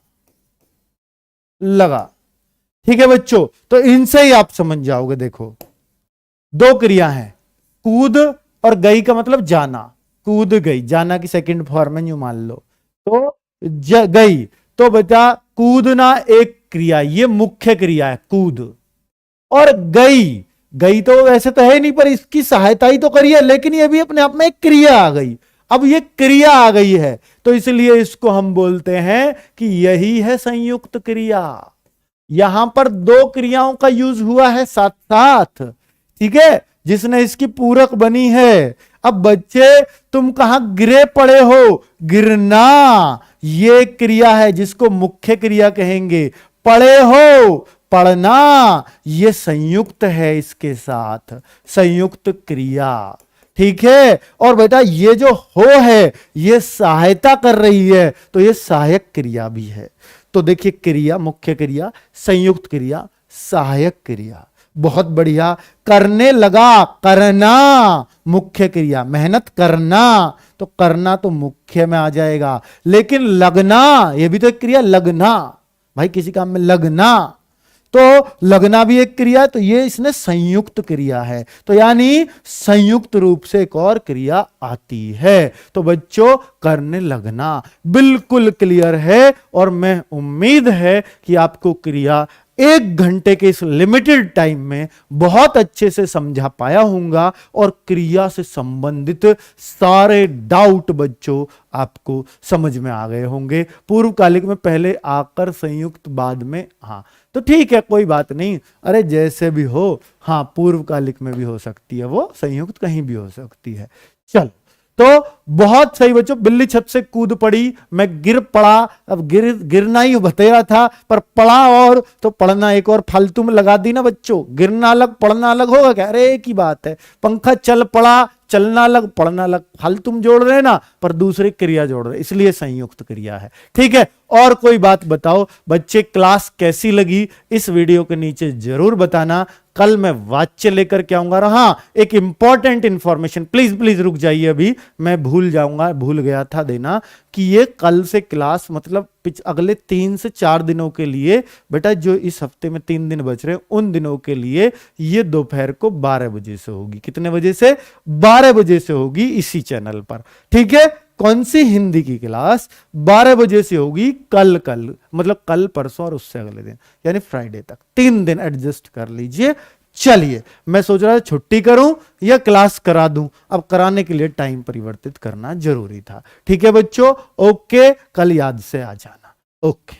ठीक है बच्चों, तो इनसे ही आप समझ जाओगे। देखो दो क्रिया हैं, कूद और गई का मतलब जाना, कूद गई, जाना की सेकंड फॉर्म में यूं मान लो, तो गई, तो बेटा कूदना एक क्रिया, ये मुख्य क्रिया है कूद, और गई तो वैसे तो है नहीं, पर इसकी सहायता ही तो करी है, लेकिन ये भी अपने आप में एक क्रिया आ गई। अब ये क्रिया आ गई है तो इसलिए इसको हम बोलते हैं कि यही है संयुक्त क्रिया, यहां पर दो क्रियाओं का यूज हुआ है साथ साथ, ठीक है, जिसने इसकी पूरक बनी है। अब बच्चे तुम कहां गिरे पड़े हो, गिरना ये क्रिया है जिसको मुख्य क्रिया कहेंगे। पड़े हो, पढ़ना ये संयुक्त है इसके साथ, संयुक्त क्रिया, ठीक है। और बेटा ये जो हो है ये सहायता कर रही है, तो ये सहायक क्रिया भी है। तो देखिए क्रिया, मुख्य क्रिया, संयुक्त क्रिया, सहायक क्रिया, बहुत बढ़िया। करने लगा, करना मुख्य क्रिया, मेहनत करना, तो करना तो मुख्य में आ जाएगा। लेकिन लगना ये भी तो एक क्रिया, लगना भाई किसी काम में लगना, तो लगना भी एक क्रिया है, तो ये इसने संयुक्त क्रिया है। तो यानी संयुक्त रूप से एक और क्रिया आती है। तो बच्चों करने लगना बिल्कुल क्लियर है, और मैं उम्मीद है कि आपको क्रिया 1 घंटे के इस लिमिटेड टाइम में बहुत अच्छे से समझा पाया हूंगा, और क्रिया से संबंधित सारे डाउट बच्चों आपको समझ में आ गए होंगे। पूर्वकालिक में पहले आकर संयुक्त बाद में, हाँ तो ठीक है कोई बात नहीं, अरे जैसे भी हो, हाँ पूर्वकालिक में भी हो सकती है वो, संयुक्त कहीं भी हो सकती है। चल तो बहुत सही बच्चों, बिल्ली छत से कूद पड़ी, मैं गिर पड़ा। अब गिरना ही बतेरा था, पर पढ़ा और तो पढ़ना एक और फालतू में लगा दी ना बच्चों। गिरना अलग पढ़ना अलग होगा क्या? अरे एक ही बात है। पंखा चल पड़ा, चलना अलग पढ़ना अलग, फालतू में जोड़ रहे ना, पर दूसरी क्रिया जोड़ रहे, इसलिए संयुक्त क्रिया है, ठीक है। और कोई बात बताओ बच्चे, क्लास कैसी लगी इस वीडियो के नीचे जरूर बताना। कल मैं वाच्य लेकर के आऊंगा। हाँ एक इंपॉर्टेंट इंफॉर्मेशन, प्लीज प्लीज रुक जाइए, अभी मैं भूल जाऊंगा, भूल गया था देना, कि ये कल से क्लास मतलब अगले 3 से 4 दिनों के लिए बेटा, जो इस हफ्ते में 3 दिन बच रहे हैं उन दिनों के लिए ये दोपहर को 12 बजे से होगी। कितने बजे से? 12 बजे से होगी इसी चैनल पर, ठीक है। कौन सी? हिंदी की क्लास 12 बजे से होगी कल मतलब कल परसों और उससे अगले दिन, यानी फ्राइडे तक, 3 दिन एडजस्ट कर लीजिए। चलिए मैं सोच रहा था छुट्टी करूं या क्लास करा दूं, अब कराने के लिए टाइम परिवर्तित करना जरूरी था, ठीक है बच्चों। ओके, कल याद से आ जाना। ओके।